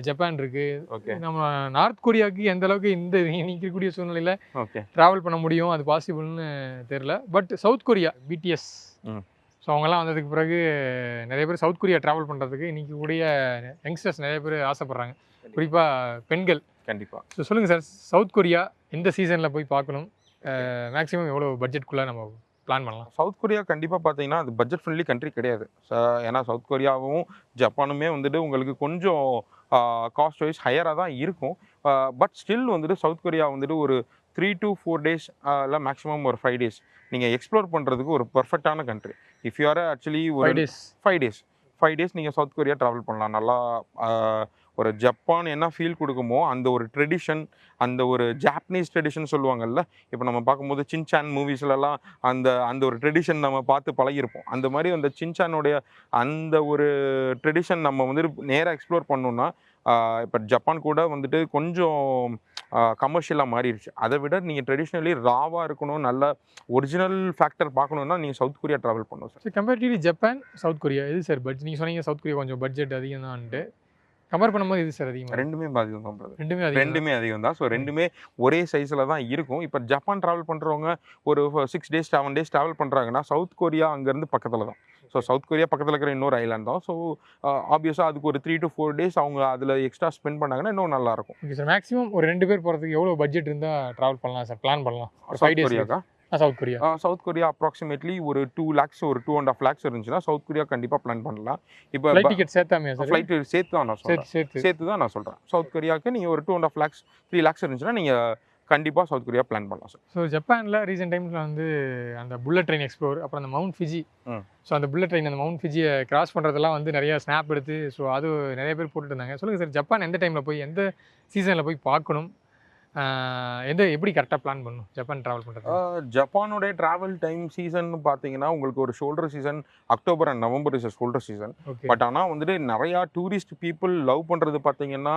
ஜப்பான் இருக்குது. ஓகே, நம்ம நார்த் கொரியாவுக்கு எந்த அளவுக்கு இந்த நிற்கக்கூடிய சூழ்நிலையில் ஓகே ட்ராவல் பண்ண முடியும், அது பாசிபிள்னு தெரில. But South Korea BTS, so அவங்கெல்லாம் வந்ததுக்கு பிறகு நிறைய பேர் சவுத் கொரியா ட்ராவல் பண்ணுறதுக்கு இன்றைக்கி கூடிய யங்ஸ்டர்ஸ் நிறைய பேர் ஆசைப்பட்றாங்க, குறிப்பாக பெண்கள். கண்டிப்பாக. ஸோ சொல்லுங்கள் சார், சவுத் கொரியா எந்த சீசனில் போய் பார்க்கணும், மேக்ஸிமம் எவ்வளோ பட்ஜெட்குள்ளே நம்ம பிளான் பண்ணலாம்? சவுத் கொரியா கண்டிப்பாக பார்த்தீங்கன்னா அது பட்ஜெட் ஃப்ரெண்ட்லி கண்ட்ரி கிடையாது. ஏன்னா சவுத் கொரியாவும் ஜப்பானுமே வந்துட்டு உங்களுக்கு கொஞ்சம் காஸ்ட் வைஸ் ஹையராக தான் இருக்கும். பட் ஸ்டில் வந்துட்டு சவுத் கொரியா வந்துட்டு ஒரு 3 to 4 days இல்லை மேக்ஸிமம் ஒரு 5 days நீங்கள் எக்ஸ்ப்ளோர் பண்ணுறதுக்கு ஒரு பர்ஃபெக்டான country. If you are actually ஒரு 5 days நீங்கள் சவுத் கொரியா ட்ராவல் பண்ணலாம். நல்லா ஒரு ஜப்பான் என்ன ஃபீல் கொடுக்குமோ அந்த ஒரு ட்ரெடிஷன், அந்த ஒரு ஜாப்பனீஸ் ட்ரெடிஷன் சொல்லுவாங்கல்ல, இப்போ நம்ம பார்க்கும்போது சின்சான் மூவிஸ்லலாம் அந்த ஒரு ட்ரெடிஷன் நம்ம பார்த்து பழகிருப்போம். அந்த மாதிரி அந்த சின்சானுடைய அந்த ஒரு ட்ரெடிஷன் நம்ம வந்துட்டு நேராக எக்ஸ்ப்ளோர் பண்ணோன்னா இப்போ ஜப்பான் கூட வந்துட்டு கொஞ்சம் கமர்ஷியலாக மாறிடுச்சு. அதை விட நீங்கள் ட்ரெடிஷ்னலி ராவாக இருக்கணும், நல்ல ஒரிஜினல் ஃபேக்டர் பார்க்கணுன்னா நீங்கள் சவுத் கொரியா ட்ராவல் பண்ணணும் sir. Comparatively Japan south Korea எது சார் பட்ஜெட்? நீங்கள் சொன்னீங்க சவுத் கொரியா கொஞ்சம் பட்ஜெட் அதிகம் தான்ட்டு, கம்பேர் பண்ணும்போது இது சார் அதிகம்? ரெண்டுமே அதிகம் தான் பிரதர், ரெண்டுமே அதிகம் தான். ஸோ ரெண்டுமே ஒரே சைஸில் தான் இருக்கும். இப்போ ஜப்பான் ட்ராவல் பண்ணுறவங்க ஒரு 6 days 7 days ட்ராவல் பண்ணுறாங்கன்னா சவுத் கொரியா அங்கேருந்து பக்கத்தில் தான். ஸோ சவுத் கொரியா பக்கத்தில் இருக்கிற இன்னொரு ஐலாண்ட் தான். ஸோ ஆப்வியஸாக அதுக்கு ஒரு 3 to 4 days அவங்க அதில் எக்ஸ்ட்ரா ஸ்பெண்ட் பண்ணாங்கன்னா இன்னும் நல்லாயிருக்கும். Okay sir. மேக்ஸிமம் ஒரு 2 பேர் போகிறதுக்கு எவ்வளோ பட்ஜெட் இருந்தால் ட்ராவல் பண்ணலாம் சார், பிளான் பண்ணலாம்? சவுத் கொரியாக்கா? சவுத் கொரியா அப்ராக்சிமேட்லி ஒரு 2 lakhs ஒரு 2.5 lakhs இருந்துச்சுன்னா சவுத் கொரியா கண்டிப்பாக பிளான் பண்ணலாம். இப்போ ஃப்ளைட் டிக்கெட் சேர்த்தாமே சார்? ஃப்ளைட் சேர்த்து தான் நான் சொல்கிறேன். சவுத் கொரியாவுக்கு நீங்கள் ஒரு 2.5 lakhs 3 lakhs இருந்துச்சுன்னா நீங்கள் கண்டிப்பாக சவுத் கொரியா பிளான் பண்ணலாம் சார். ஸோ ஜப்பானில் ரீசெண்ட் டைம்ஸில் வந்து அந்த புல்லட் ட்ரெயின் எக்ஸ்ப்ளோர், அப்புறம் அந்த மவுண்ட் ஃபிஜி. ஸோ அந்த புல்லட் ட்ரெயின் அந்த மவுண்ட் ஃபிஜியை கிராஸ் பண்ணுறதெல்லாம் வந்து நிறைய ஸ்னாப் எடுத்து ஸோ அது நிறைய பேர் போட்டுட்டு இருந்தாங்க. சொல்லுங்கள் சார், ஜப்பான் எந்த டைமில் போய் எந்த சீசனில் போய் பார்க்கணும், எப்படி கரெக்டாக பிளான் பண்ணணும் ஜப்பான் ட்ராவல் பண்ணுறது? ஜப்பானோடைய ட்ராவல் டைம் சீசன் பார்த்தீங்கன்னா உங்களுக்கு ஒரு shoulder season, October and November is shoulder season. But ஆனால் வந்துட்டு நிறையா டூரிஸ்ட் பீப்புள் லவ் பண்ணுறது பார்த்தீங்கன்னா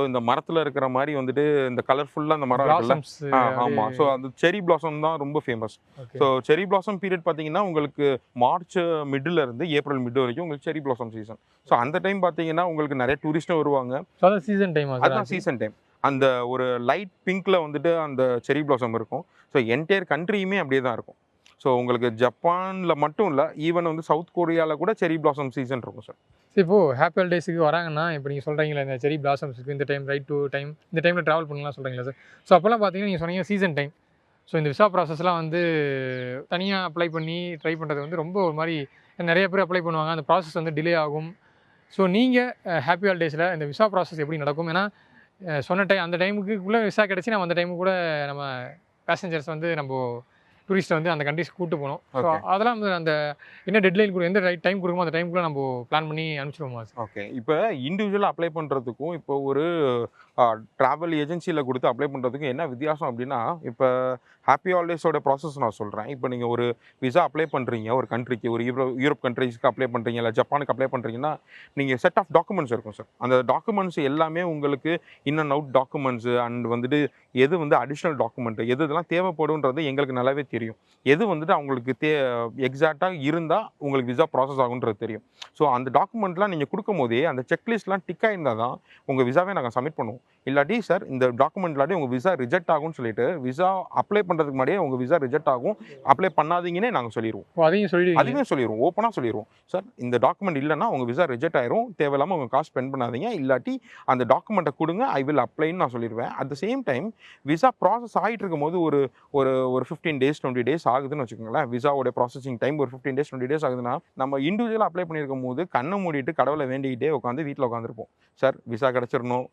இந்த மரத்தில் இருக்கிற மாதிரி வந்துட்டு இந்த கலர்ஃபுல்லாக அந்த மரம் இருக்குல்ல, ஆமாம். ஸோ அந்த செரி பிளாசம் தான் ரொம்ப ஃபேமஸ். ஸோ செரி பிளாசம் பீரியட் பார்த்தீங்கன்னா உங்களுக்கு மார்ச் மிடில் இருந்து ஏப்ரல் மிட் வரைக்கும் உங்களுக்கு செரி பிளாசம் சீசன். ஸோ அந்த டைம் பார்த்தீங்கன்னா உங்களுக்கு நிறைய டூரிஸ்ட்டும் வருவாங்க. சீசன் டைம், அதுதான் சீசன் டைம். அந்த ஒரு லைட் பிங்க்ல வந்துட்டு அந்த செரி பிளாசம் இருக்கும். ஸோ என்டையர் கண்ட்ரியுமே அப்படியே தான் இருக்கும். ஸோ உங்களுக்கு ஜப்பானில் மட்டும் இல்லை, ஈவன் வந்து சவுத் கொரியாவில் கூட செரி பிளாசம் சீசன் இருக்கும் சார். இப்போது ஹாப்பி ஹாலிடேஸுக்கு வராங்கன்னா இப்போ நீங்கள் சொல்கிறீங்களா இந்த செரி பிளாசம்ஸுக்கு இந்த டைம் ரைட் டு டைம் இந்த டைமில் ட்ராவல் பண்ணலாம் சொல்கிறீங்களா சார்? ஸோ அப்போல்லாம் பார்த்தீங்கன்னா நீங்கள் சொன்னீங்க சீசன் டைம். ஸோ இந்த விசா ப்ராசஸ்லாம் வந்து தனியாக அப்ளை பண்ணி ட்ரை பண்ணுறது வந்து ரொம்ப ஒரு மாதிரி நிறைய பேர் அப்ளை பண்ணுவாங்க, அந்த ப்ராசஸ் வந்து டிலே ஆகும். ஸோ நீங்கள் ஹாப்பி ஹாலிடேஸில் இந்த விசா ப்ராசஸ் எப்படி நடக்கும்? ஏன்னா சொன்ன அந்த டைமுக்குள்ளே விசா கிடச்சி நம்ம அந்த டைமுக்கு கூட நம்ம பேசஞ்சர்ஸ் வந்து நம்ம டூரிஸ்ட்டை வந்து அந்த கண்ட்ரிஸ்க்கு கூட்டு போகணும். ஸோ அதெல்லாம் வந்து அந்த என்ன டெட்லைன் எந்த டைம் கொடுக்குமோ அந்த டைமுக்குள்ளே நம்ம பிளான் பண்ணி அனுப்பிச்சிடுவோமா சார்? ஓகே, இப்போ இண்டிவிஜுவலாக அப்ளை பண்ணுறதுக்கும் இப்போ ஒரு ட்ராவல் ஏஜென்சியில் கொடுத்து அப்ளை பண்ணுறதுக்கும் என்ன வித்தியாசம் அப்படின்னா, இப்போ ஹாப்பி ஹாலிடேஸோட ப்ராசஸ் நான் சொல்கிறேன். இப்போ நீங்கள் ஒரு விசா அப்ளை பண்ணுறீங்க ஒரு கண்ட்ரிக்கு, ஒரு யூரோப் கண்ட்ரிஸ்க்கு அப்ளை பண்ணுறீங்க, இல்லை ஜப்பானுக்கு அப்ளை பண்ணுறீங்கன்னா நீங்கள் செட் ஆஃப் டாக்குமெண்ட்ஸ் இருக்கும் சார். அந்த டாக்குமெண்ட்ஸ் எல்லாமே உங்களுக்கு in and out documents and வந்துட்டு எது வந்து அடிஷ்னல் டாக்குமெண்ட்டு எது இதெல்லாம் தேவைப்படுன்றது எங்களுக்கு நல்லாவே தெரியும். எது வந்துட்டு அவங்களுக்கு எக்ஸாக்டாக இருந்தால் உங்களுக்கு விசா ப்ராசஸ் ஆகுன்றது தெரியும். ஸோ அந்த டாக்குமெண்ட்லாம் நீங்கள் கொடுக்கும் போதே அந்த செக்லிஸ்ட்லாம் டிக் ஆகிருந்தால் தான் உங்கள் விசாவே நாங்கள் சப்மிட் பண்ணுவோம். இல்லாட்டி சார் இந்த டாக்குமெண்ட் இல்லாட்டி உங்கள் விசா ரிஜெக்ட் ஆகும்னு சொல்லிட்டு விசா அப்ளை பண்ணுறதுக்கு முன்னாடியே உங்கள் விசா ரிஜெக்ட் ஆகும், அப்ளை பண்ணாதீங்கன்னே நாங்கள் சொல்லிடுவோம். அதையும் சொல்லிடுவோம், ஓப்பனாக சொல்லிடுவோம். சார் இந்த டாக்குமெண்ட் இல்லைன்னா உங்கள் விசா ரிஜெக்ட் ஆயிரும், தேவையில்லாமல் உங்கள் காசு ஸ்பெண்ட் பண்ணாதீங்க, இல்லாட்டி அந்த டாக்குமெண்ட்டை கொடுங்க, ஐ வில் அப்ளைன்னு நான் சொல்லிடுவேன். At the same time visa process ஆகிட்டு இருக்கும் போது ஒரு ஒரு 15 days 20 days ஆகுதுன்னு வச்சுக்கோங்களேன். விசாவோட ப்ராசஸிங் டைம் ஒரு 15 days 20 days ஆகுதுன்னா நம்ம இண்டிவிஜுவலாக அப்ளை பண்ணியிருக்கும் போது கண்ணை மூடிட்டு கடவுளை வேண்டிக்கிட்டே உட்காந்து வீட்டில் உட்காந்துருப்போம். சார் விசா கிடச்சிடணும்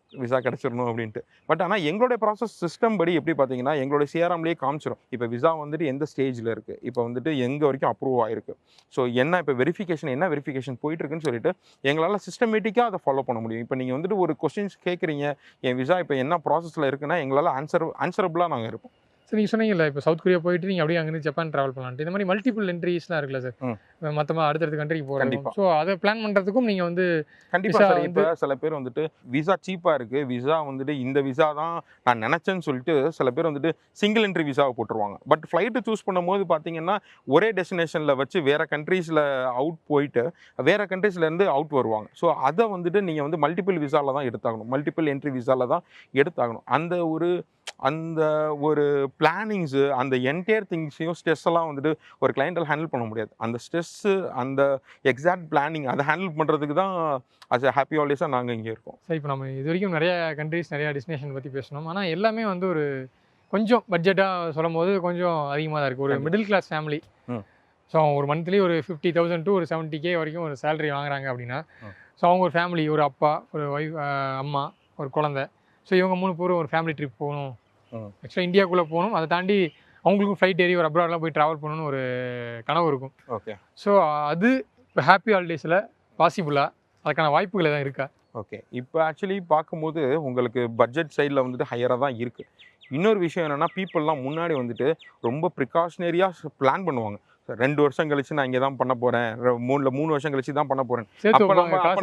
அப்படின்ட்டு. பட் ஆனால் எங்களுடைய ப்ராசஸ் சிஸ்டம் படி எப்படி பார்த்தீங்கன்னா எங்களுடைய சிஆர்எம்லேயே காமிச்சிடும். இப்போ விசா வந்துட்டு எந்த ஸ்டேஜில் இருக்குது, இப்போ வந்துட்டு எங்கே வரைக்கும் அப்ரூவ் ஆகிருக்கு, ஸோ என்ன இப்போ என்ன வெரிஃபிகேஷன் போயிட்டு இருக்குன்னு சொல்லிட்டு எங்களால் சிஸ்டமேட்டிக்காக அதை ஃபாலோ பண்ண முடியும். இப்போ நீங்கள் வந்துட்டு ஒரு கொஸ்டின்ஸ் கேட்குறீங்க, என் விசா இப்போ என்ன ப்ராசஸில் இருக்குன்னா எங்களால் ஆன்சரபுளாக நாங்கள் இருப்போம். சார் நீங்கள் சொன்னீங்கல்ல இப்போ சவுத் கொரியா போயிட்டு நீங்கள் அப்படியே அங்கேருந்து ஜப்பான் ட்ராவல் பண்ணலான்ட்டு, இந்த மாதிரி மல்டிபிள் என்ட்ரிஸ்லாம் இருக்குல்ல சார், மொத்தமாக அடுத்தடுத்த கண்ட்ரிக்கு போகிறோம். ஸோ அதை பிளான் பண்ணுறதுக்கும் நீங்கள் வந்து கண்டிப்பாக சார். இப்போ சில பேர் வந்துட்டு விசா சீப்பாக இருக்குது, விசா வந்துட்டு இந்த விசா தான் நான் நினச்சேன்னு சொல்லிட்டு சில பேர் வந்துட்டு சிங்கிள் என்ட்ரி விசாவை போட்டுருவாங்க. பட் ஃப்ளைட்டு சூஸ் பண்ணும்போது பார்த்தீங்கன்னா ஒரே டெஸ்டினேஷனில் வச்சு வேறு கண்ட்ரீஸில் அவுட் போயிட்டு வேறு கண்ட்ரீஸ்லேருந்து அவுட் வருவாங்க. ஸோ அதை வந்துட்டு நீங்கள் வந்து மல்டிபிள் விசாவில் தான் எடுத்தாகணும், மல்டிபிள் என்ட்ரி விசாவில் தான் எடுத்தாகணும். அந்த ஒரு பிளானிங்ஸு அந்த என்டையர் திங்ஸையும் ஸ்ட்ரெஸ்ஸெல்லாம் வந்துட்டு ஒரு கிளைண்டால் ஹேண்டில் பண்ண முடியாது. அந்த ஸ்ட்ரெஸ்ஸு அந்த எக்ஸாக்ட் பிளானிங் அதை ஹேண்டில் பண்ணுறதுக்கு தான் அஸ் எ ஹாப்பி ஹாலிடேஸாக நாங்கள் இங்கே இருக்கோம். சார் இப்போ நம்ம இது வரைக்கும் நிறைய கண்ட்ரிஸ் நிறையா டெஸ்டினேஷன் பற்றி பேசணும். ஆனால் எல்லாமே வந்து ஒரு கொஞ்சம் பட்ஜெட்டாக சொல்லும் போது கொஞ்சம் அதிகமாக தான் இருக்குது. ஒரு மிடில் கிளாஸ் ஃபேமிலி, ஸோ ஒரு மந்த்லி ஒரு 50,000 to ஒரு 70K வரைக்கும் ஒரு சேலரி வாங்குறாங்க அப்படின்னா, ஸோ அவங்க ஒரு ஃபேமிலி, ஒரு அப்பா, ஒரு ஒய்ஃப், அம்மா, ஒரு குழந்தை, ஸோ இவங்க 3 பேரும் ஒரு ஃபேமிலி ட்ரிப் போகணும், ஆக்சுவலாக இந்தியாவுக்குள்ளே போகணும், அதை தாண்டி அவங்களுக்கும் ஃப்ளைட் ஏறி ஒரு அப்ராட்லாம் போய் ட்ராவல் பண்ணணும்னு ஒரு கனவு இருக்கும். ஓகே, ஸோ அது இப்போ ஹாப்பி ஹாலிடேஸில் பாசிபிளாக அதுக்கான வாய்ப்புகள் எதாவது இருக்கா? ஓகே, இப்போ ஆக்சுவலி பார்க்கும்போது உங்களுக்கு பட்ஜெட் சைடில் வந்துட்டு ஹையராக தான் இருக்குது. இன்னொரு விஷயம் என்னென்னா பீப்புளெலாம் முன்னாடி வந்துட்டு ரொம்ப ப்ரிகாஷனரியாக பிளான் பண்ணுவாங்க. 2 வருஷம் கழிச்சு நான் இங்கே தான் பண்ண போகிறேன், 3 வருஷம் கழிச்சு தான் பண்ண போகிறேன். அப்போ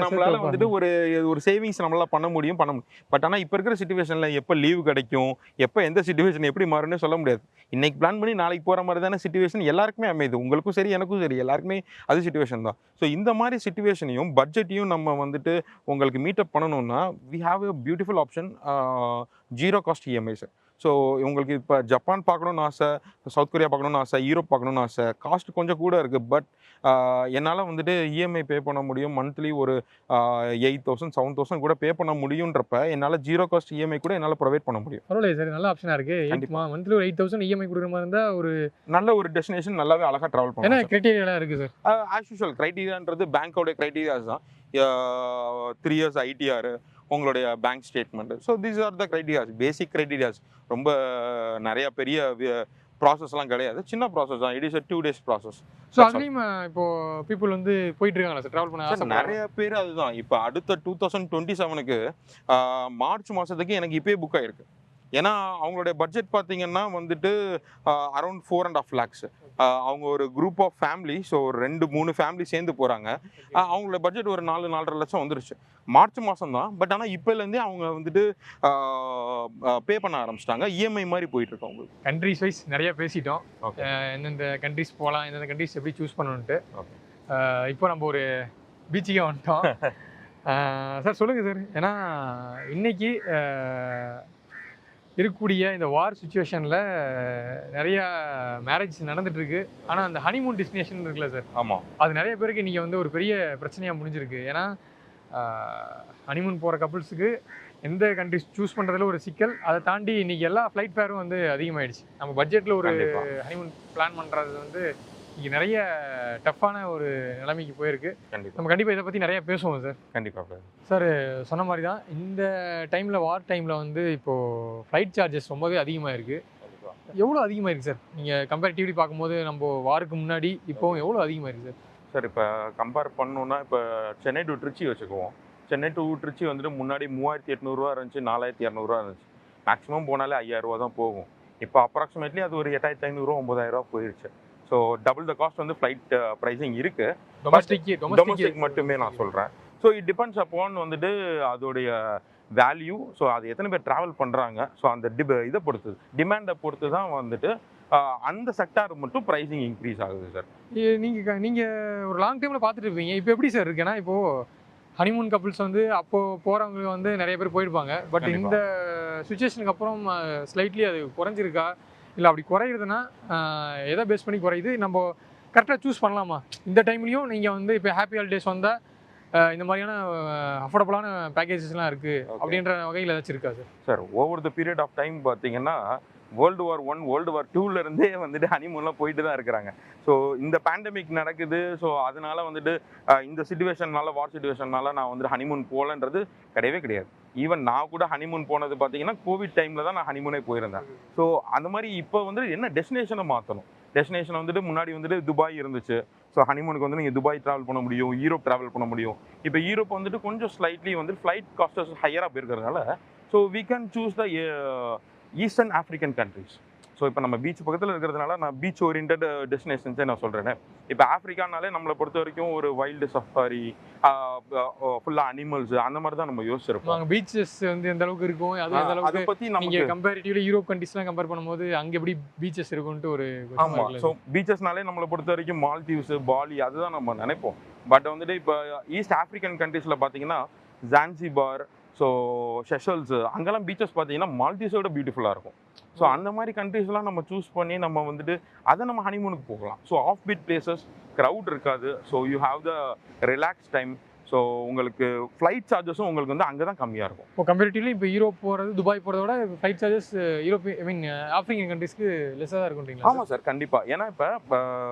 நம்மளால வந்துட்டு ஒரு சேவிங்ஸ் நம்மளால பண்ண முடியும். பட் ஆனால் இப்போ இருக்கிற சிச்சுவேஷனில் எப்போ லீவு கிடைக்கும், எப்போ எந்த சிச்சுவேஷன் எப்படி மாறும்னு சொல்ல முடியாது. இன்னைக்கு பிளான் பண்ணி நாளைக்கு போகிற மாதிரி தானே சிச்சுவேஷன் எல்லாருக்குமே அமையுது. உங்களுக்கும் சரி எனக்கும் சரி எல்லாருக்குமே அது சிச்சுவேஷன் தான். ஸோ இந்த மாதிரி சிச்சுவேஷனையும் பட்ஜெட்டையும் நம்ம வந்துட்டு உங்களுக்கு மீட்டப் பண்ணணும்னா we have a beautiful option, zero cost EMI sir. So உங்களுக்கு இப்போ ஜப்பான் பார்க்கணுன்னு ஆசை, சவுத் கொரியா பார்க்கணுன்னு ஆசை, யூரோப் பார்க்கணுன்னு ஆசை, காஸ்ட் கொஞ்சம் கூட இருக்குது. பட் என்னால் வந்துட்டு இஎம்ஐ பே பண்ண முடியும், மந்த்லி ஒரு 8,000 7,000 கூட பே பண்ண முடியுன்றப்ப என்னால் ஜீரோ காஸ்ட் இஎம்ஐ கூட என்னால் ப்ரொவைட் பண்ண முடியும். பரவாயில்ல சார், நல்ல ஆப்ஷனாக இருக்குது. கண்டிப்பாக மந்த்லி ஒரு 8,000 இஎம்ஐ கொடுக்குற மாதிரி இருந்தால் ஒரு நல்ல ஒரு டெஸ்டினேஷன் நல்லாவே அழகாக ட்ராவல் பண்ணலாம். ஏன்னா கிரைட்டீரியாலாம் இருக்குது சார். ஆஸ் யூஷுவல் கிரைட்டீரியான்றது பேங்க்கோடைய கிரைட்டீரியாஸ் தான். 3 years ITR, உங்களுடைய bank statement. So these are the criterias, basic criterias. ரொம்ப நிறைய பெரிய ப்ராசஸ்லாம் கிடையாது, சின்ன ப்ராசஸ் தான். It is a 2 days process. So அதுலேயும் இப்போ பீப்புள் வந்து போயிட்டு இருக்காங்களா சார் ட்ராவல் பண்ண ஆசை? நிறைய பேர் அதுதான். இப்போ அடுத்த 2027க்கு மார்ச் மாதத்துக்கு எனக்கு இப்போயே புக் ஆகிருக்கு. ஏன்னா அவங்களுடைய பட்ஜெட் பார்த்தீங்கன்னா வந்துட்டு அரௌண்ட் 4.5 lakhs. அவங்க ஒரு குரூப் ஆஃப் ஃபேமிலி, ஸோ ஒரு 2-3 ஃபேமிலி சேர்ந்து போகிறாங்க. அவங்களோட பட்ஜெட் ஒரு 4-4.5 லட்சம் வந்துருச்சு. மார்ச் மாதம் தான், பட் ஆனால் இப்போலேருந்தே அவங்க வந்துட்டு பே பண்ண ஆரம்பிச்சிட்டாங்க. இஎம்ஐ மாதிரி போயிட்டுருக்கு அவங்களுக்கு. கண்ட்ரிஸ் வைஸ் நிறைய பேசிட்டோம், எந்தெந்த கண்ட்ரிஸ் போகலாம், எந்தெந்த கண்ட்ரிஸ் எப்படி சூஸ் பண்ணணுன்ட்டு. இப்போ நம்ம ஒரு பீச்சுக்கே வந்துட்டோம். சார் சொல்லுங்கள் சார், ஏன்னா இன்னைக்கு இருக்கக்கூடிய இந்த வார் சுச்சுவேஷனில் நிறையா மேரேஜ் நடந்துகிட்ருக்கு. ஆனால் அந்த ஹனிமூன் டெஸ்டினேஷன் இருக்குல்ல சார், ஆமாம், அது நிறைய பேருக்கு இன்றைக்கி வந்து ஒரு பெரிய பிரச்சனையாக முடிஞ்சிருக்கு. ஏன்னா ஹனிமூன் போகிற கப்புள்ஸுக்கு எந்த கண்ட்ரிஸ் சூஸ் பண்ணுறதுல ஒரு சிக்கல். அதை தாண்டி இன்றைக்கி எல்லா ஃப்ளைட் ஃபேரும் வந்து அதிகமாகிடுச்சு. நம்ம பட்ஜெட்டில் ஒரு ஹனிமூன் பிளான் பண்ணுறது வந்து இங்கே நிறைய டஃப்பான ஒரு நிலைமைக்கு போயிருக்கு. நம்ம கண்டிப்பாக இதை பற்றி நிறைய பேசுவோம் சார். கண்டிப்பாக சார். சொன்ன மாதிரி தான் இந்த டைமில், வார் டைமில் வந்து இப்போது ஃப்ளைட் சார்ஜஸ் ரொம்பவே அதிகமாக இருக்குது. எவ்வளோ அதிகமாக இருக்குது சார்? நீங்கள் கம்பேரிட்டிவ்லி பார்க்கும்போது நம்ம வாருக்கு முன்னாடி இப்போவும் எவ்வளோ அதிகமாக இருக்குது சார்? சார் இப்போ கம்பேர் பண்ணணுன்னா, இப்போ சென்னை டு ட்ரிச்சி வச்சுக்குவோம். சென்னை டு ட்ரிச்சி வந்துட்டு முன்னாடி 3800 இருந்துச்சு, 4200 இருந்துச்சு. மேக்ஸிமம் போனாலே 5000 தான் போகும். இப்போ அப்ராக்சிமேட்லி அது ஒரு 8500 9000 போயிடுச்சு. ஸோ டபுள் த காஸ்ட் வந்து ஃப்ளைட் ப்ரைஸிங் இருக்குது. டொமஸ்டிக் மட்டுமே நான் சொல்கிறேன். ஸோ இட் டிபெண்ட்ஸ் அப்பான் வந்துட்டு அதோடைய வேல்யூ. ஸோ அது எத்தனை பேர் ட்ராவல் பண்ணுறாங்க, ஸோ அந்த இதை பொறுத்து, டிமாண்டை பொறுத்து தான் வந்துட்டு அந்த செக்டார் மட்டும் ப்ரைஸிங் இன்க்ரீஸ் ஆகுது சார். நீங்கள் ஒரு லாங் டைமில் பார்த்துட்டு இருப்பீங்க. இப்போ எப்படி சார் இருக்குன்னா, இப்போது ஹனிமூன் கப்புள்ஸ் வந்து அப்போது போகிறவங்க வந்து நிறைய பேர் போயிருப்பாங்க. பட் இந்த சுச்சுவேஷனுக்கு அப்புறம் ஸ்லைட்லி அது குறைஞ்சிருக்கா, இல்லை அப்படி குறையுதுன்னா எதை பேஸ் பண்ணி குறையுது? நம்ம கரெக்டாக சூஸ் பண்ணலாமா? இந்த டைம்லையும் நீங்கள் வந்து இப்போ ஹாப்பி ஹாலிடேஸ் வந்தால் இந்த மாதிரியான அஃபோர்டபுளான பேக்கேஜஸ்லாம் இருக்குது அப்படின்ற வகையில் ஏதாச்சும் இருக்கா sir? Sir, over the period of time பார்த்தீங்கன்னா World War I, World War II இருந்தே வந்துட்டு ஹனிமூன்லாம் போயிட்டு தான் இருக்கிறாங்க. ஸோ இந்த பேண்டமிக் நடக்குது, ஸோ அதனால வந்துட்டு இந்த சிச்சுவேஷன்னால, வார் சிச்சுவேஷன்னால நான் வந்துட்டு ஹனிமூன் போகலன்றது கிடையவே கிடையாது. ஈவன் நான் கூட ஹனிமூன் போனது பார்த்தீங்கன்னா கோவிட் டைமில் தான் நான் ஹனிமூனே போயிருந்தேன். ஸோ அந்த மாதிரி இப்போ வந்துட்டு என்ன டெஸ்டினேஷனை மாற்றணும். டெஸ்டினேஷன் வந்துட்டு முன்னாடி வந்துட்டு துபாய் இருந்துச்சு. ஸோ ஹனிமூனுக்கு வந்து நீங்கள் துபாய் ட்ராவல் பண்ண முடியும், யூரோப் ட்ராவல் பண்ண முடியும். இப்போ யூரோப் வந்துட்டு கொஞ்சம் ஸ்லைட்லி வந்து ஃப்ளைட் காஸ்டஸ் ஹையராக போயிருக்கிறதுனால so we can choose the eastern African countries. So இப்போ நம்ம பீச் பக்கத்தில் இருக்கிறதுனால நான் பீச் ஓரியன்ட் டெஸ்டினேஷன்ஸே நான் சொல்கிறேன். இப்போ ஆஃப்ரிக்கானாலே நம்மளை பொறுத்த வரைக்கும் ஒரு வைல்டு சஃபாரி, ஃபுல்லாக அனிமல்ஸ், அந்த மாதிரி தான் நம்ம யோசிச்சிருப்போம். பீச்சஸ் வந்து எந்த அளவுக்கு இருக்கும், அதை பற்றி நம்ம கம்பேரிட்டிவ்லி யூரோப் கண்ட்ரிஸ்லாம் கம்பேர் பண்ணும்போது அங்கே எப்படி பீச்சஸ் இருக்கும்ட்டு ஒரு. ஆமாம், ஸோ பீச்சஸ்னாலே நம்மளை பொறுத்த வரைக்கும் மால்தீவ்ஸ், பாலி, அதுதான் நம்ம நினைப்போம். பட் வந்துட்டு இப்போ ஈஸ்ட் ஆஃப்ரிக்கன் கண்ட்ரீஸில் பார்த்தீங்கன்னா ஜான்சிபார், ஸோ செஷல்ஸ், அங்கெல்லாம் பீச்சஸ் பார்த்தீங்கன்னா மால்தீவ்ஸோட பியூட்டிஃபுல்லாக இருக்கும். ஸோ அந்த மாதிரி கண்ட்ரீஸ்லாம் நம்ம சூஸ் பண்ணி நம்ம வந்துட்டு அதை நம்ம ஹனிமூனுக்கு போகலாம். So offbeat places, crowd இருக்காது. So you have the relax time. So உங்களுக்கு ஃப்ளைட் சார்ஜஸும் உங்களுக்கு வந்து அங்கே தான் கம்மியாக இருக்கும். இப்போ கம்பேரிட்டிவ்லி இப்போ யூரோப் போகிறது, துபாய் போகிறத விட ஃப்ளைட் சார்ஜஸ் ஆஃப்ரிக்கன் கண்ட்ரீஸ்க்கு லெஸ்ஸாக தான் இருக்குன்றீங்களா? ஆமாம் சார், கண்டிப்பாக. ஏன்னா இப்போ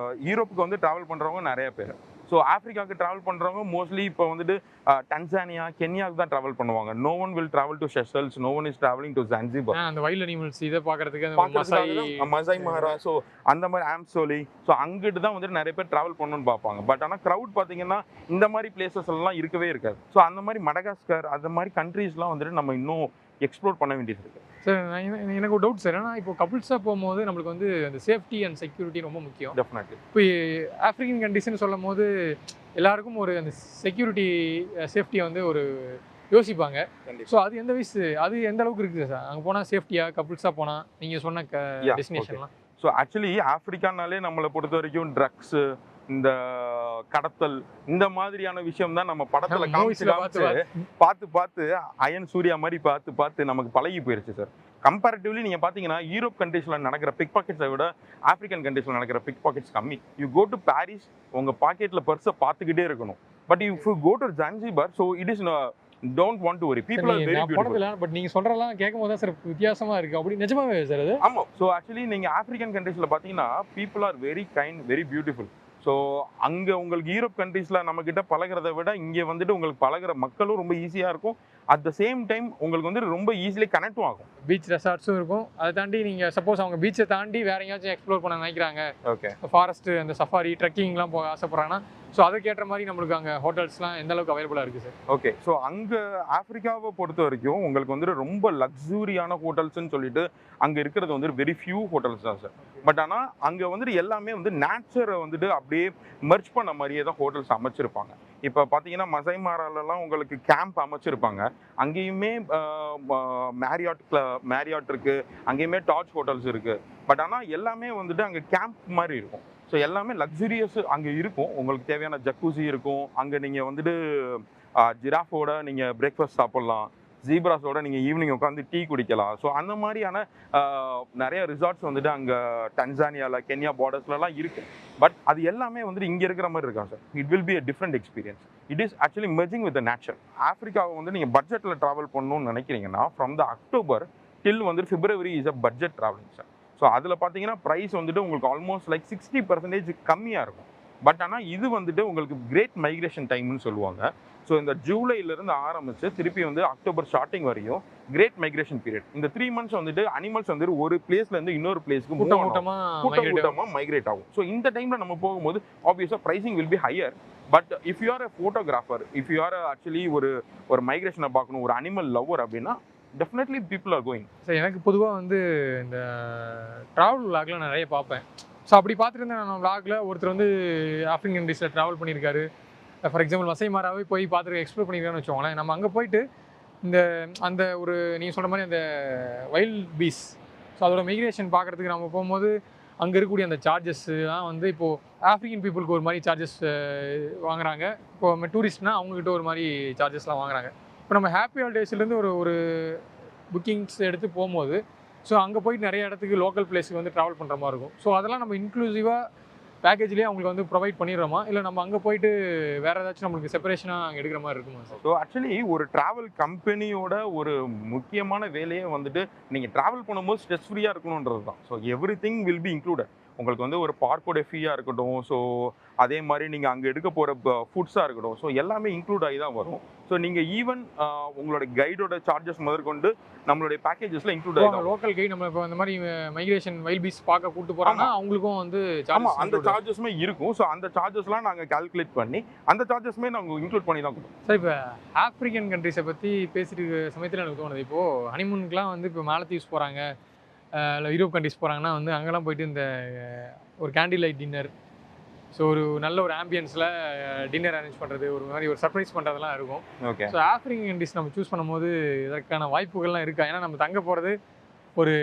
யூரோப்புக்கு வந்து ட்ராவல் பண்ணுறவங்க நிறைய பேர். ஸோ ஆஃப்ரிக்காவுக்கு ட்ராவல் பண்ணுறவங்க மோஸ்ட்லி இப்போ வந்துட்டு டன்சானியா, கென்யாவுக்கு தான் ட்ராவல் பண்ணுவாங்க. No one will travel to Seychelles, no one is travelling to Zanzibar. அந்த வைல்ட் அனிமல்ஸ் இதை பார்க்கறதுக்கு மசாய் மஹரா, ஸோ அந்த மாதிரி ஆம்சோலி, ஸோ அங்கிட்டு தான் வந்துட்டு நிறைய பேர் ட்ராவல் பண்ணணும்னு பார்ப்பாங்க. பட் ஆனால் க்ரௌட் பார்த்தீங்கன்னா இந்த மாதிரி பிளேசஸ் எல்லாம் இருக்கவே இருக்காது. ஸோ அந்த மாதிரி மடகாஸ்கர், அந்த மாதிரி கண்ட்ரீஸ்லாம் வந்துட்டு நம்ம இன்னும் எக்ஸ்ப்ளோர் பண்ண வேண்டியது இருக்குது. சார், எனக்கு ஒரு டவுட் சார். ஏன்னா இப்போ கப்புள்ஸாக போகும்போது நம்மளுக்கு வந்து அந்த சேஃப்டி அண்ட் செக்யூரிட்டி ரொம்ப முக்கியம். டெஃபினெட்லி. இப்போ ஆஃப்ரிக்கன் கண்ட்ரிஸ்ன்னு சொல்லும் போது எல்லாருக்கும் ஒரு அந்த செக்யூரிட்டி சேஃப்டியை வந்து ஒரு யோசிப்பாங்க. ஸோ அது எந்த அளவுக்கு இருக்குது சார்? அங்கே போனால் சேஃப்டியாக கப்புள்ஸாக போனால் நீங்கள் சொன்ன டெஸ்டினேஷன்லாம்? ஸோ ஆக்சுவலி ஆஃப்ரிக்கானாலே நம்மளை பொறுத்த வரைக்கும் ட்ரக்ஸு, இந்த கடத்தல், இந்த மாதிரியான விஷயம் தான் நம்ம படத்துல பார்த்து அயன் சூர்யா மாதிரி பார்த்து நமக்கு பழகி போயிருச்சு சார். கம்பேரிட்டிவ்லி நீங்க பாத்தீங்கன்னா யூரோப் கண்ட்ரீஸ்ல நடக்கிற பிக் பாக்கெட்ஸை விட ஆப்பிரிக்கன் கண்ட்ரீஸ்ல நடக்கிற பிக் பாக்கெட்ஸ் கம்மி. யூ கோ டு பாரிஸ், உங்க பாக்கெட்ல பர்ஸை பார்த்துக்கிட்டே இருக்கணும். But if you go to Zanzibar, so it is don't want to worry, people are very beautiful. பட் நீங்க சொல்றதெல்லாம் கேட்கும்போது தான் சார் வித்தியாசமா இருக்கு. அப்படி நிஜமாவே சார் அது? ஆமா. ஸோ ஆக்சுவலி நீங்க ஆப்பிரிக்கன் கண்ட்ரீஸ்ல பாத்தீங்கன்னா people are very kind, very beautiful. So அங்கே உங்களுக்கு யூரோப் கண்ட்ரீஸில் நம்மக்கிட்ட பழகிறத விட இங்கே வந்துட்டு உங்களுக்கு பழகிற மக்களும் ரொம்ப ஈஸியாக இருக்கும். அட் த சேம் டைம் உங்களுக்கு வந்து ரொம்ப ஈஸிலி கனெக்டும் ஆகும். பீச் ரெசார்ட்ஸும் இருக்கும். அதை தாண்டி நீங்கள் சப்போஸ் அவங்க பீச்சை தாண்டி வேற எங்கேயாச்சும் எக்ஸ்ப்ளோர் பண்ண நினைக்கிறாங்க, ஓகே, ஃபாரஸ்ட் அந்த சஃபாரி ட்ரெக்கிங்லாம் போக ஆசைப்படுறாங்கன்னா, ஸோ அதுக்கேற்ற மாதிரி நம்மளுக்கு அங்கே ஹோட்டல்ஸ்லாம் எந்த அளவுக்கு அவைலபிளாக இருக்குது சார்? ஓகே. ஸோ அங்கே ஆஃப்ரிக்காவை பொறுத்த வரைக்கும் உங்களுக்கு வந்துட்டு ரொம்ப லக்ஸூரியான ஹோட்டல்ஸ்ன்னு சொல்லிட்டு அங்கே இருக்கிறது வந்துட்டு வெரி ஃபியூ ஹோட்டல்ஸ் தான் சார். பட் ஆனால் அங்கே வந்துட்டு எல்லாமே வந்து நேச்சரை வந்துட்டு அப்படியே மெர்ஜ் பண்ண மாதிரியே தான் ஹோட்டல்ஸ் அமைச்சிருப்பாங்க. இப்போ பார்த்தீங்கன்னா மசை மாராலெல்லாம் உங்களுக்கு கேம்ப் அமைச்சிருப்பாங்க. அங்கேயுமே மேரியாட் இருக்குது, அங்கேயுமே டார்ச் ஹோட்டல்ஸ் இருக்குது. பட் ஆனால் எல்லாமே வந்துட்டு அங்கே கேம்ப் மாதிரி இருக்கும். ஸோ எல்லாமே லக்ஸுரியஸ் அங்கே இருக்கும். உங்களுக்கு தேவையான ஜக்கூசி இருக்கும். அங்கே நீங்கள் வந்துட்டு ஜிராஃபோட நீங்கள் பிரேக்ஃபாஸ்ட் சாப்பிட்லாம், ஜீப்ராஸோட நீங்கள் ஈவினிங் உட்காந்து டீ குடிக்கலாம். ஸோ அந்த மாதிரியான நிறைய ரிசார்ட்ஸ் வந்துட்டு அங்கே டன்சானியாவில், கென்யா பார்டர்ஸ்லலாம் இருக்குது. பட் அது எல்லாமே வந்துட்டு இங்கே இருக்கிற மாதிரி இருக்காங்க sir. It will be a different experience. It is actually merging with the nature. ஆஃப்ரிக்காவை வந்து நீங்கள் பட்ஜெட்டில் ட்ராவல் பண்ணணும்னு நினைக்கிறீங்கன்னா ஃப்ரம் த அக்டோபர் டில் வந்து February is a budget travelling sir. So அதில் பார்த்தீங்கன்னா ப்ரைஸ் வந்துட்டு உங்களுக்கு ஆல்மோஸ்ட் லைக் 60% கம்மியாக இருக்கும். பட் ஆனால் இது வந்துட்டு உங்களுக்கு கிரேட் மைக்ரேஷன் டைம்னு சொல்லுவாங்க. ஸோ இந்த ஜூலைலேருந்து ஆரம்பித்து திருப்பி வந்து அக்டோபர் ஸ்டார்டிங் வரையும் கிரேட் மைக்ரேஷன் பீரியட். இந்த 3 months வந்துட்டு அனிமல்ஸ் வந்துட்டு ஒரு பிளேஸ்லேருந்து இன்னொரு பிளேஸ்க்கு கூட்டமாக மைக்ரேட் ஆகும். ஸோ இந்த டைமில் நம்ம போகும்போது ஆப்வியஸாக pricing will be higher. But if you are a photographer, if you are actually ஒரு மைக்ரேஷனை பார்க்கணும், ஒரு அனிமல் லவ்வர் அப்படின்னா definitely people are going. Sir எனக்கு பொதுவாக வந்து இந்த ட்ராவல் விளாக்லாம் நான் நிறைய பார்ப்பேன். ஸோ அப்படி பார்த்துருந்தேன் நான் விளாகில் ஒருத்தர் வந்து ஆஃப்ரிக்கன் கண்ட்ரீஸில் ட்ராவல் பண்ணியிருக்காரு. ஃபார் எக்ஸாம்பிள் மசை மாராவே போய் பார்த்துட்டு எக்ஸ்ப்ளோர் பண்ணியிருக்காருன்னு வச்சுக்கோங்களேன். நம்ம அங்கே போயிட்டு இந்த அந்த ஒரு நீங்கள் சொல்கிற மாதிரி அந்த வைல்ட் பீஸ், ஸோ அதோட மைக்ரேஷன் பார்க்குறதுக்கு நம்ம போகும்போது அங்கே இருக்கக்கூடிய அந்த சார்ஜஸ்லாம் வந்து இப்போது ஆஃப்ரிக்கன் பீப்புளுக்கு ஒரு மாதிரி சார்ஜஸ் வாங்குறாங்க. இப்போ டூரிஸ்ட்னால் அவங்கக்கிட்ட ஒரு மாதிரி சார்ஜஸ்லாம் வாங்குறாங்க. இப்போ நம்ம ஹாப்பி ஹாலிடேஸ்லேருந்து ஒரு புக்கிங்ஸ் எடுத்து போகும்போது ஸோ அங்கே போயிட்டு நிறைய இடத்துக்கு லோக்கல் பிளேஸுக்கு வந்து ட்ராவல் பண்ணுற மாதிரி இருக்கும். ஸோ அதெல்லாம் நம்ம இன்க்ளூசிவாக பேக்கேஜ்லேயே அவங்களுக்கு வந்து ப்ரொவைட் பண்ணிடுறோமா, இல்லை நம்ம அங்கே போயிட்டு வேறு ஏதாச்சும் நம்மளுக்கு செப்பரேஷனாக அங்கே எடுக்கிற மாதிரி இருக்குமா சார்? ஸோ ஆக்சுவலி ஒரு ட்ராவல் கம்பெனியோட ஒரு முக்கியமான வேலையே வந்துட்டு நீங்கள் ட்ராவல் பண்ணும்போது ஸ்ட்ரெஸ் ஃப்ரீயாக இருக்கணுன்றது தான். So every thing will be included. உங்களுக்கு வந்து ஒரு பார்க்கோட ஃபீயாக இருக்கட்டும், ஸோ அதே மாதிரி நீங்கள் அங்கே எடுக்க போகிற ஃபுட்ஸாக இருக்கட்டும், ஸோ எல்லாமே இன்க்ளூட் ஆகி தான் வரும். ஸோ நீங்கள் ஈவன் உங்களோட கைடோட சார்ஜஸ் முதற்கொண்டு நம்மளுடைய பேக்கேஜஸில் இன்க்ளூட் ஆகும். லோக்கல் கைடு நம்ம இப்போ அந்த மாதிரி மைக்ரேஷன் வைல்ட் பீஸ் பார்க்க கூப்பிட்டு போகிறாங்கன்னா அவங்களுக்கும் வந்து ஆமாம் அந்த சார்ஜஸுமே இருக்கும். ஸோ அந்த சார்ஜஸ்லாம் நாங்கள் கால்குலேட் பண்ணி அந்த சார்ஜஸ்மே நாங்கள் இன்க்ளூட் பண்ணி தான் கொடுப்போம். சார் இப்போ ஆஃப்ரிக்கன் கண்ட்ரிஸை பற்றி பேசிட்டு சமயத்தில் எனக்கு தோணுது, இப்போது ஹனிமூனுக்குலாம் வந்து இப்போ மாலத்தீவ்ஸ் போகிறாங்க, இல்லை யூரோப் கண்ட்ரிஸ் போகிறாங்கன்னா வந்து அங்கெல்லாம் போயிட்டு இந்த ஒரு கேண்டில் லைட் டின்னர், ஸோ ஒரு நல்ல ஒரு ஆம்பியன்ஸில் டின்னர் அரேஞ்ச் பண்ணுறது, ஒரு மாதிரி ஒரு சர்ப்ரைஸ் பண்ணுறதுலாம் இருக்கும். ஓகே. ஸோ ஆஃப்ரிக்கன் கண்ட்ரிஸ் நம்ம சூஸ் பண்ணும்போது இதற்கான வாய்ப்புகள்லாம் இருக்கா? ஏன்னா நம்ம தங்க போகிறது ஒரு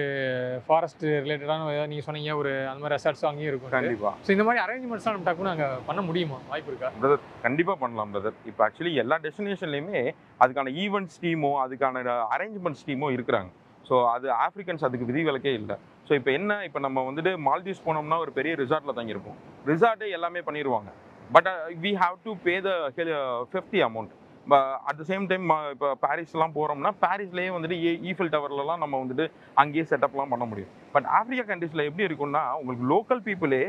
ஃபாரஸ்ட் ரிலேட்டடான நீங்கள் சொன்னீங்க ஒரு அந்த மாதிரி ரெசார்ட்ஸும் அங்கேயும் இருக்கும். கண்டிப்பாக. ஸோ இந்த மாதிரி அரேஞ்ச்மெண்ட்ஸ்லாம் நம்ம டக்குன்னு அங்கே பண்ண முடியுமா? வாய்ப்பு இருக்கா பிரதர்? கண்டிப்பாக பண்ணலாம் பிரதர். இப்போ ஆக்சுவலி எல்லா டெஸ்டினேஷன்லேயுமே அதுக்கான ஈவெண்ட்ஸ் டீமோ அதுக்கான அரேஞ்ச்மெண்ட்ஸ் டீமோ இருக்கிறாங்க. ஸோ அது ஆஃப்ரிக்கன்ஸ் அதுக்கு விதிவிலக்கே இல்லை. ஸோ இப்போ என்ன, இப்போ நம்ம வந்துட்டு மால்தீவ்ஸ் போனோம்னா ஒரு பெரிய ரிசார்ட்டில் தங்கியிருப்போம். ரிசார்ட்டே எல்லாமே பண்ணிடுவாங்க. But we have to pay the fifty amount. At the same time இப்போ பாரிஸ்லாம் போகிறோம்னா பாரிஸ்லேயே வந்துட்டு ஈஃபில் டவர்லலாம் நம்ம வந்துட்டு அங்கேயே செட்டப்லாம் பண்ண முடியும். பட் ஆஃப்ரிக்கா கண்ட்ரீஸில் எப்படி இருக்குன்னா உங்களுக்கு லோக்கல் பீப்புளே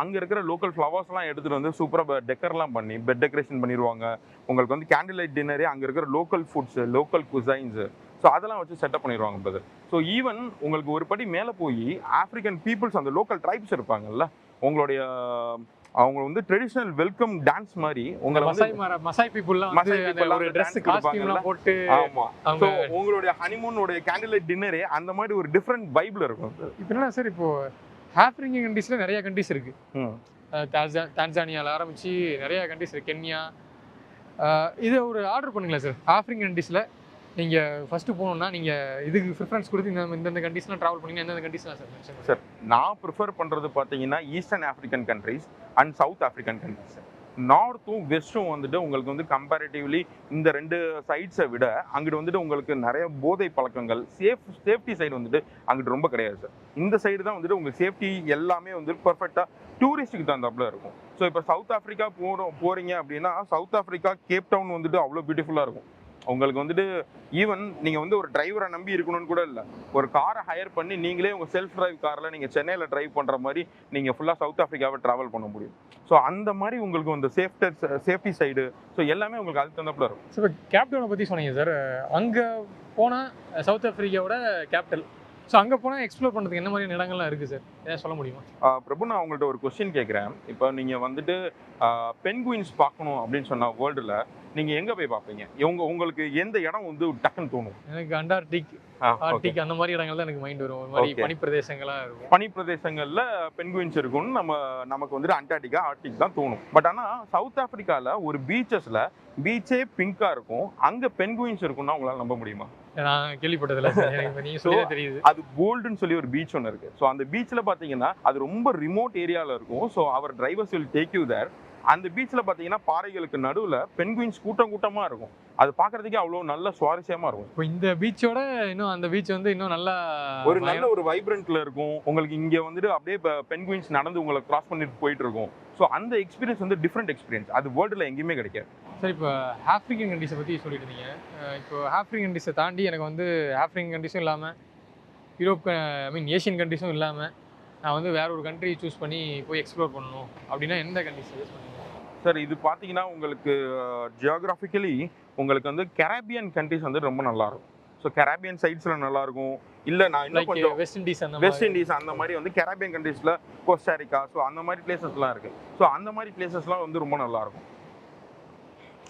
அங்கே இருக்கிற லோக்கல் ஃப்ளவர்ஸ்லாம் எடுத்துகிட்டு வந்து சூப்பராக டெக்கர்லாம் பண்ணி பெட் டெக்கரேஷன் பண்ணிடுவாங்க. உங்களுக்கு வந்து கேண்டில் லைட் டின்னரே அங்கே இருக்கிற லோக்கல் ஃபுட்ஸு, லோக்கல் குசைன்ஸு, ஸோ அதெல்லாம் வச்சு செட்டப் பண்ணிடுவாங்க பிரதர். ஸோ ஈவன் உங்களுக்கு ஒரு படி மேலே போய் ஆஃப்ரிக்கன் பீப்புள்ஸ் அந்த லோக்கல் ட்ரைப்ஸ் இருப்பாங்கல்ல, உங்களுடைய அவங்க வந்து ட்ரெடிஷனல் வெல்கம் டான்ஸ் மாதிரி உங்களை மசாய் பீப்புள்லாம் ஒரு Dress காஸ்டியூம்லாம் போட்டு, ஆமா, ஸோ உங்களுடைய ஹனிமூனோட கேண்டில் லைட் டின்னரே அந்த மாதிரி ஒரு டிஃப்ரெண்ட் வைப்ல இருக்கும். இப்போ என்ன சார், இப்போ ஆஃப்ரிக்கன் கண்ட்ரீஸ்ல நிறைய கண்ட்ரீஸ் இருக்கு. தான்சானியால ஆரம்பிச்சு நிறைய கண்ட்ரீஸ் இருக்கு, கென்யா. இது ஒரு ஆர்டர் பண்ணுங்களா சார்? ஆஃப்ரிக்கன் கண்ட்ரீஸ்ல நீங்கள் ஃபஸ்ட்டு போகணுன்னா நீங்கள் இதுக்கு ப்ரிஃபரன்ஸ் கொடுத்து இந்தந்த கண்ட்ரீஸ்லாம் ட்ராவல் பண்ணிங்கன்னா எந்தெந்த கண்ட்ரீஸ்லாம் சார்? சார் நான் ப்ரிஃபர் பண்ணுறது பார்த்தீங்கன்னா eastern African countries and south African countries. நார்த்தும் வெஸ்ட்டும் வந்துட்டு உங்களுக்கு வந்து கம்பேரிட்டிவ்லி இந்த ரெண்டு சைட்ஸை விட அங்கிட்டு வந்துட்டு உங்களுக்கு நிறைய போதை பழக்கங்கள், சேஃப்டி சைடு வந்துட்டு அங்கிட்டு ரொம்ப கிடையாது சார். இந்த சைடு தான் வந்துட்டு உங்களுக்கு சேஃப்டி எல்லாமே வந்து பர்ஃபெக்டாக டூரிஸ்ட்டுக்கு தகுந்தாப்புல இருக்கும். ஸோ இப்போ சவுத் ஆஃப்ரிக்கா போகிறீங்க அப்படின்னா சவுத் ஆஃப்ரிக்கா கேப் டவுன் வந்துட்டு அவ்வளோ பியூட்டிஃபுல்லாக இருக்கும். உங்களுக்கு வந்துட்டு ஈவன் நீங்கள் வந்து ஒரு டிரைவரை நம்பி இருக்கணும்னு கூட இல்லை, ஒரு காரை ஹையர் பண்ணி நீங்களே உங்கள் செல்ஃப் டிரைவ் காரில் நீங்கள் சென்னையில் டிரைவ் பண்ணுற மாதிரி நீங்கள் ஃபுல்லாக சவுத் ஆஃப்ரிக்காவை ட்ராவல் பண்ண முடியும். ஸோ அந்த மாதிரி உங்களுக்கு வந்து சேஃப்டி சைடு ஸோ எல்லாமே உங்களுக்கு அதுக்கு தகுந்தாப்புல இருக்கும். ஸோ இப்போ கேப்டவுனை பற்றி சொன்னீங்க சார், அங்கே போனால் சவுத் ஆஃப்ரிக்காவோட கேபிட்டல், ஸோ அங்கே போனால் எக்ஸ்ப்ளோர் பண்ணுறதுக்கு என்ன மாதிரியான இடங்கள்லாம் இருக்குது சார், ஏதாவது சொல்ல முடியுமா? பிரபு, நான் உங்கள்கிட்ட ஒரு கொஸ்டின் கேட்குறேன். இப்போ நீங்கள் வந்துட்டு பென்குயின்ஸ் பார்க்கணும் அப்படின்னு சொன்னால் வேர்ல்டில் நீங்கள் எங்கே போய் பார்ப்பீங்க? உங்களுக்கு எந்த இடம் வந்து டக்குன்னு தோணும்? எனக்கு அண்டார்டிக், ஆர்டிக் அந்த மாதிரி இடங்கள் தான் எனக்கு மைண்ட் வரும். ஒரு மாதிரி பனிப்பிரதேசங்களாக இருக்கும். பனிப்பிரதேசங்களில் பென்குயின்ஸ் இருக்குன்னு நமக்கு வந்துட்டு அண்டார்டிகா, ஆர்டிக் தான் தோணும். பட் ஆனால் சவுத் ஆஃப்ரிக்காவில் ஒரு பீச்சே பிங்காக இருக்கும், அங்கே பென்குயின்ஸ் இருக்குன்னா உங்களால் நம்ப முடியுமா? நான் கேள்விப்பட்டதில்ல சார், எனக்கு நீங்கள் சொல்லி தெரியுது. அது போல்டுன்னு சொல்லி ஒரு பீச் ஒன்று இருக்குது. ஸோ அந்த பீச்சில் பார்த்தீங்கன்னா அது ரொம்ப ரிமோட் ஏரியாவில் இருக்கும். So our drivers will take you there. அந்த பீச்சில் பார்த்தீங்கன்னா பாறைகளுக்கு நடுவில் பென்குயின்ஸ் கூட்டமாக இருக்கும். அது பார்க்கறதுக்கே அவ்வளோ நல்ல சுவாரஸ்யமாக இருக்கும். இப்போ இந்த பீச்சோட இன்னும் அந்த பீச் வந்து இன்னும் நல்லா நல்ல ஒரு வைப்ரண்ட்ல இருக்கும். உங்களுக்கு இங்கே வந்துட்டு அப்படியே பென்குயின்ஸ் நடந்து உங்களை கிராஸ் பண்ணிட்டு போயிட்டு இருக்கும். ஸோ அந்த எக்ஸ்பீரியன்ஸ் வந்து டிஃப்ரெண்ட் எக்ஸ்பீரியன்ஸ், அது வேர்ல்டில் எங்கேயுமே கிடைக்காது. சார், இப்போ ஆஃப்ரிக்கன் கண்ட்ரிஸை பற்றி சொல்லிட்டு இருந்தீங்க. இப்போ ஆஃப்ரிக்கன் கண்ட்ரிஸை தாண்டி எனக்கு வந்து ஆஃப்ரிக்கன் கண்ட்ரிஸும் இல்லாமல் யூரோப் ஏஷியன் கண்ட்ரிஸும் இல்லாமல் நான் வந்து வேற ஒரு கண்ட்ரி சூஸ் பண்ணி போய் எக்ஸ்ப்ளோர் பண்ணணும் அப்படின்னா எந்த கண்ட்ரி சஜஸ்ட் பண்ணுவீங்க? சார், இது பார்த்தீங்கன்னா உங்களுக்கு ஜியோகிராஃபிக்கலி உங்களுக்கு வந்து கரேபியன் கண்ட்ரிஸ் வந்து ரொம்ப நல்லா இருக்கும். ஸோ கரேபியன் சைட்ஸில் நல்லா இருக்கும். இல்லை நான் இன்னும் கொஞ்சம் வெஸ்ட் இண்டீஸ் அந்த மாதிரி வந்து கரேபியன் கண்ட்ரீஸில் கோஸ்டாரிக்கா, ஸோ அந்த மாதிரி பிளேசஸ்லாம் இருக்குது. ஸோ அந்த மாதிரி பிளேசஸ்லாம் வந்து ரொம்ப நல்லா இருக்கும்.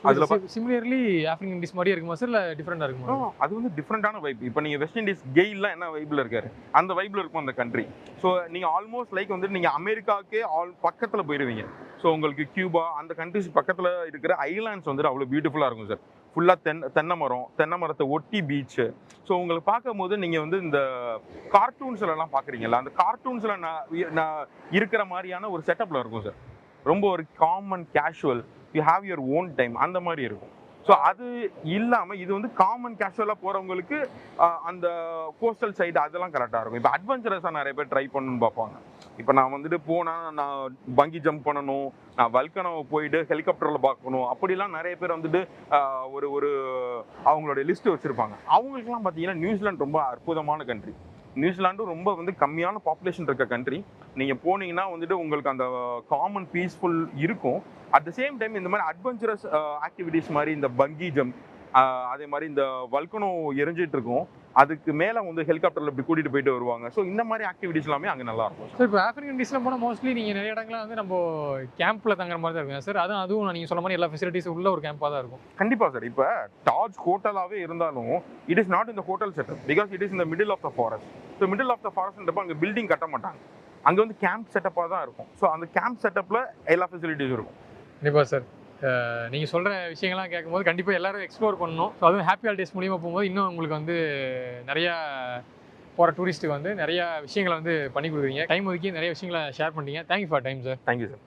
அதில் சிமிலர்லி ஆஃப்ரிக்கன் கண்ட்ரிஸ் மாதிரியே இருக்குமா சார், இல்லை டிஃப்ரெண்டாக இருக்குமா? அது வந்து டிஃப்ரெண்டான வைப். இப்போ நீங்கள் வெஸ்ட் இண்டீஸ் கெயிலாம் என்ன வைப்பில் இருக்காரு, அந்த வைப்பில் இருக்கும் அந்த கண்ட்ரி. ஸோ நீங்கள் ஆல்மோஸ்ட் லைக் வந்துட்டு நீங்கள் அமெரிக்காவுக்கே பக்கத்தில் போயிடுவீங்க. ஸோ உங்களுக்கு கியூபா அந்த கண்ட்ரிஸ் பக்கத்தில் இருக்கிற ஐலாண்ட்ஸ் வந்துட்டு அவ்வளோ பியூட்டிஃபுல்லாக இருக்கும் சார். ஃபுல்லாக தென்னை மரத்தை ஒட்டி பீச்சு. ஸோ உங்களுக்கு பார்க்கும் போது நீங்கள் வந்து இந்த கார்ட்டூன்ஸ்லாம் பார்க்குறீங்களா, அந்த கார்ட்டூன்ஸில் நான் இருக்கிற மாதிரியான ஒரு செட்டப்பில் இருக்கும் சார். ரொம்ப ஒரு common casual, you have your own time அந்த மாதிரி இருக்கும். ஸோ அது இல்லாமல் இது வந்து காமன் கேஷுவலாக போகிறவங்களுக்கு அந்த கோஸ்டல் சைடு அதெல்லாம் கரெக்டாக இருக்கும். இப்போ அட்வென்ச்சரஸாக நிறைய பேர் ட்ரை பண்ணணும்னு பார்ப்பாங்க. இப்போ நான் வந்துட்டு போனால் நான் பங்கி ஜம்ப் பண்ணணும், நான் வல்கனோவை போயிட்டு ஹெலிகாப்டரில் பார்க்கணும், அப்படிலாம் நிறைய பேர் வந்துட்டு ஒரு அவங்களுடைய லிஸ்ட்டு வச்சுருப்பாங்க. அவங்களுக்குலாம் பார்த்தீங்கன்னா நியூசிலாந்து ரொம்ப அற்புதமான கண்ட்ரி. நியூசிலாண்டும் ரொம்ப வந்து கம்மியான பாப்புலேஷன் இருக்க கண்ட்ரி. நீங்கள் போனீங்கன்னா வந்துட்டு உங்களுக்கு அந்த காமன் பீஸ்ஃபுல் இருக்கும். அட் த சேம் டைம் இந்த மாதிரி அட்வென்ச்சரஸ் ஆக்டிவிட்டீஸ் மாதிரி இந்த பங்கி ஜம்ப், அதே மாதிரி இந்த வல்கனோ எரிஞ்சிட்டு இருக்கும், அதுக்கு மேலே வந்து ஹெலிகாப்டரில் இப்படி கூட்டிகிட்டு போயிட்டு வருவாங்க. ஸோ இந்த மாதிரி ஆக்டிவிட்டீஸ் எல்லாமே அங்கே நல்லா இருக்கும். சார், இப்போ ஆஃப்ரிக்கன் கண்ட்ரீஸில் போனால் மோஸ்ட்லி நீங்கள் நிறைய இடங்கள்லாம் வந்து நம்ம கேம்பில் தங்குற மாதிரி தான் இருக்கும் சார். அதுவும் நீங்கள் சொன்ன மாதிரி எல்லா ஃபெசிலிட்டிஸும் உள்ள ஒரு கேம்பாக தான் இருக்கும். கண்டிப்பாக சார். இப்போ டாஜ் ஹோட்டலாகவே இருந்தாலும் இட் இஸ் நாட் இந்த hotel setup, because it is இந்த middle of the forest. So middle of the ஃபாரஸ்ட்ன்றப்ப அங்கே பில்டிங் கட்ட மாட்டாங்க, அங்கே வந்து கேம்ப் செட்டப்பாக தான் இருக்கும். ஸோ அந்த கேம்ப் செட்டப்பில் எல்லா ஃபெசிலிட்டிஸும் இருக்கும். கண்டிப்பாக சார், நீங்கள் சொல்கிற விஷயங்கள்லாம் கேட்கும்போது கண்டிப்பாக எல்லோரும் எக்ஸ்ப்ளோர் பண்ணணும். ஸோ அதுவும் ஹாப்பி ஹாலிடேஸ் மூலியமாக போகும்போது இன்னும் உங்களுக்கு வந்து நிறையா போகிற டூரிஸ்ட்டுக்கு வந்து நிறையா விஷயங்களை வந்து பண்ணி கொடுக்குறீங்க. டைம் ஒதுக்கி நிறைய விஷயங்களை ஷேர் பண்ணிட்டீங்க. Thank you for time sir. Thank you sir.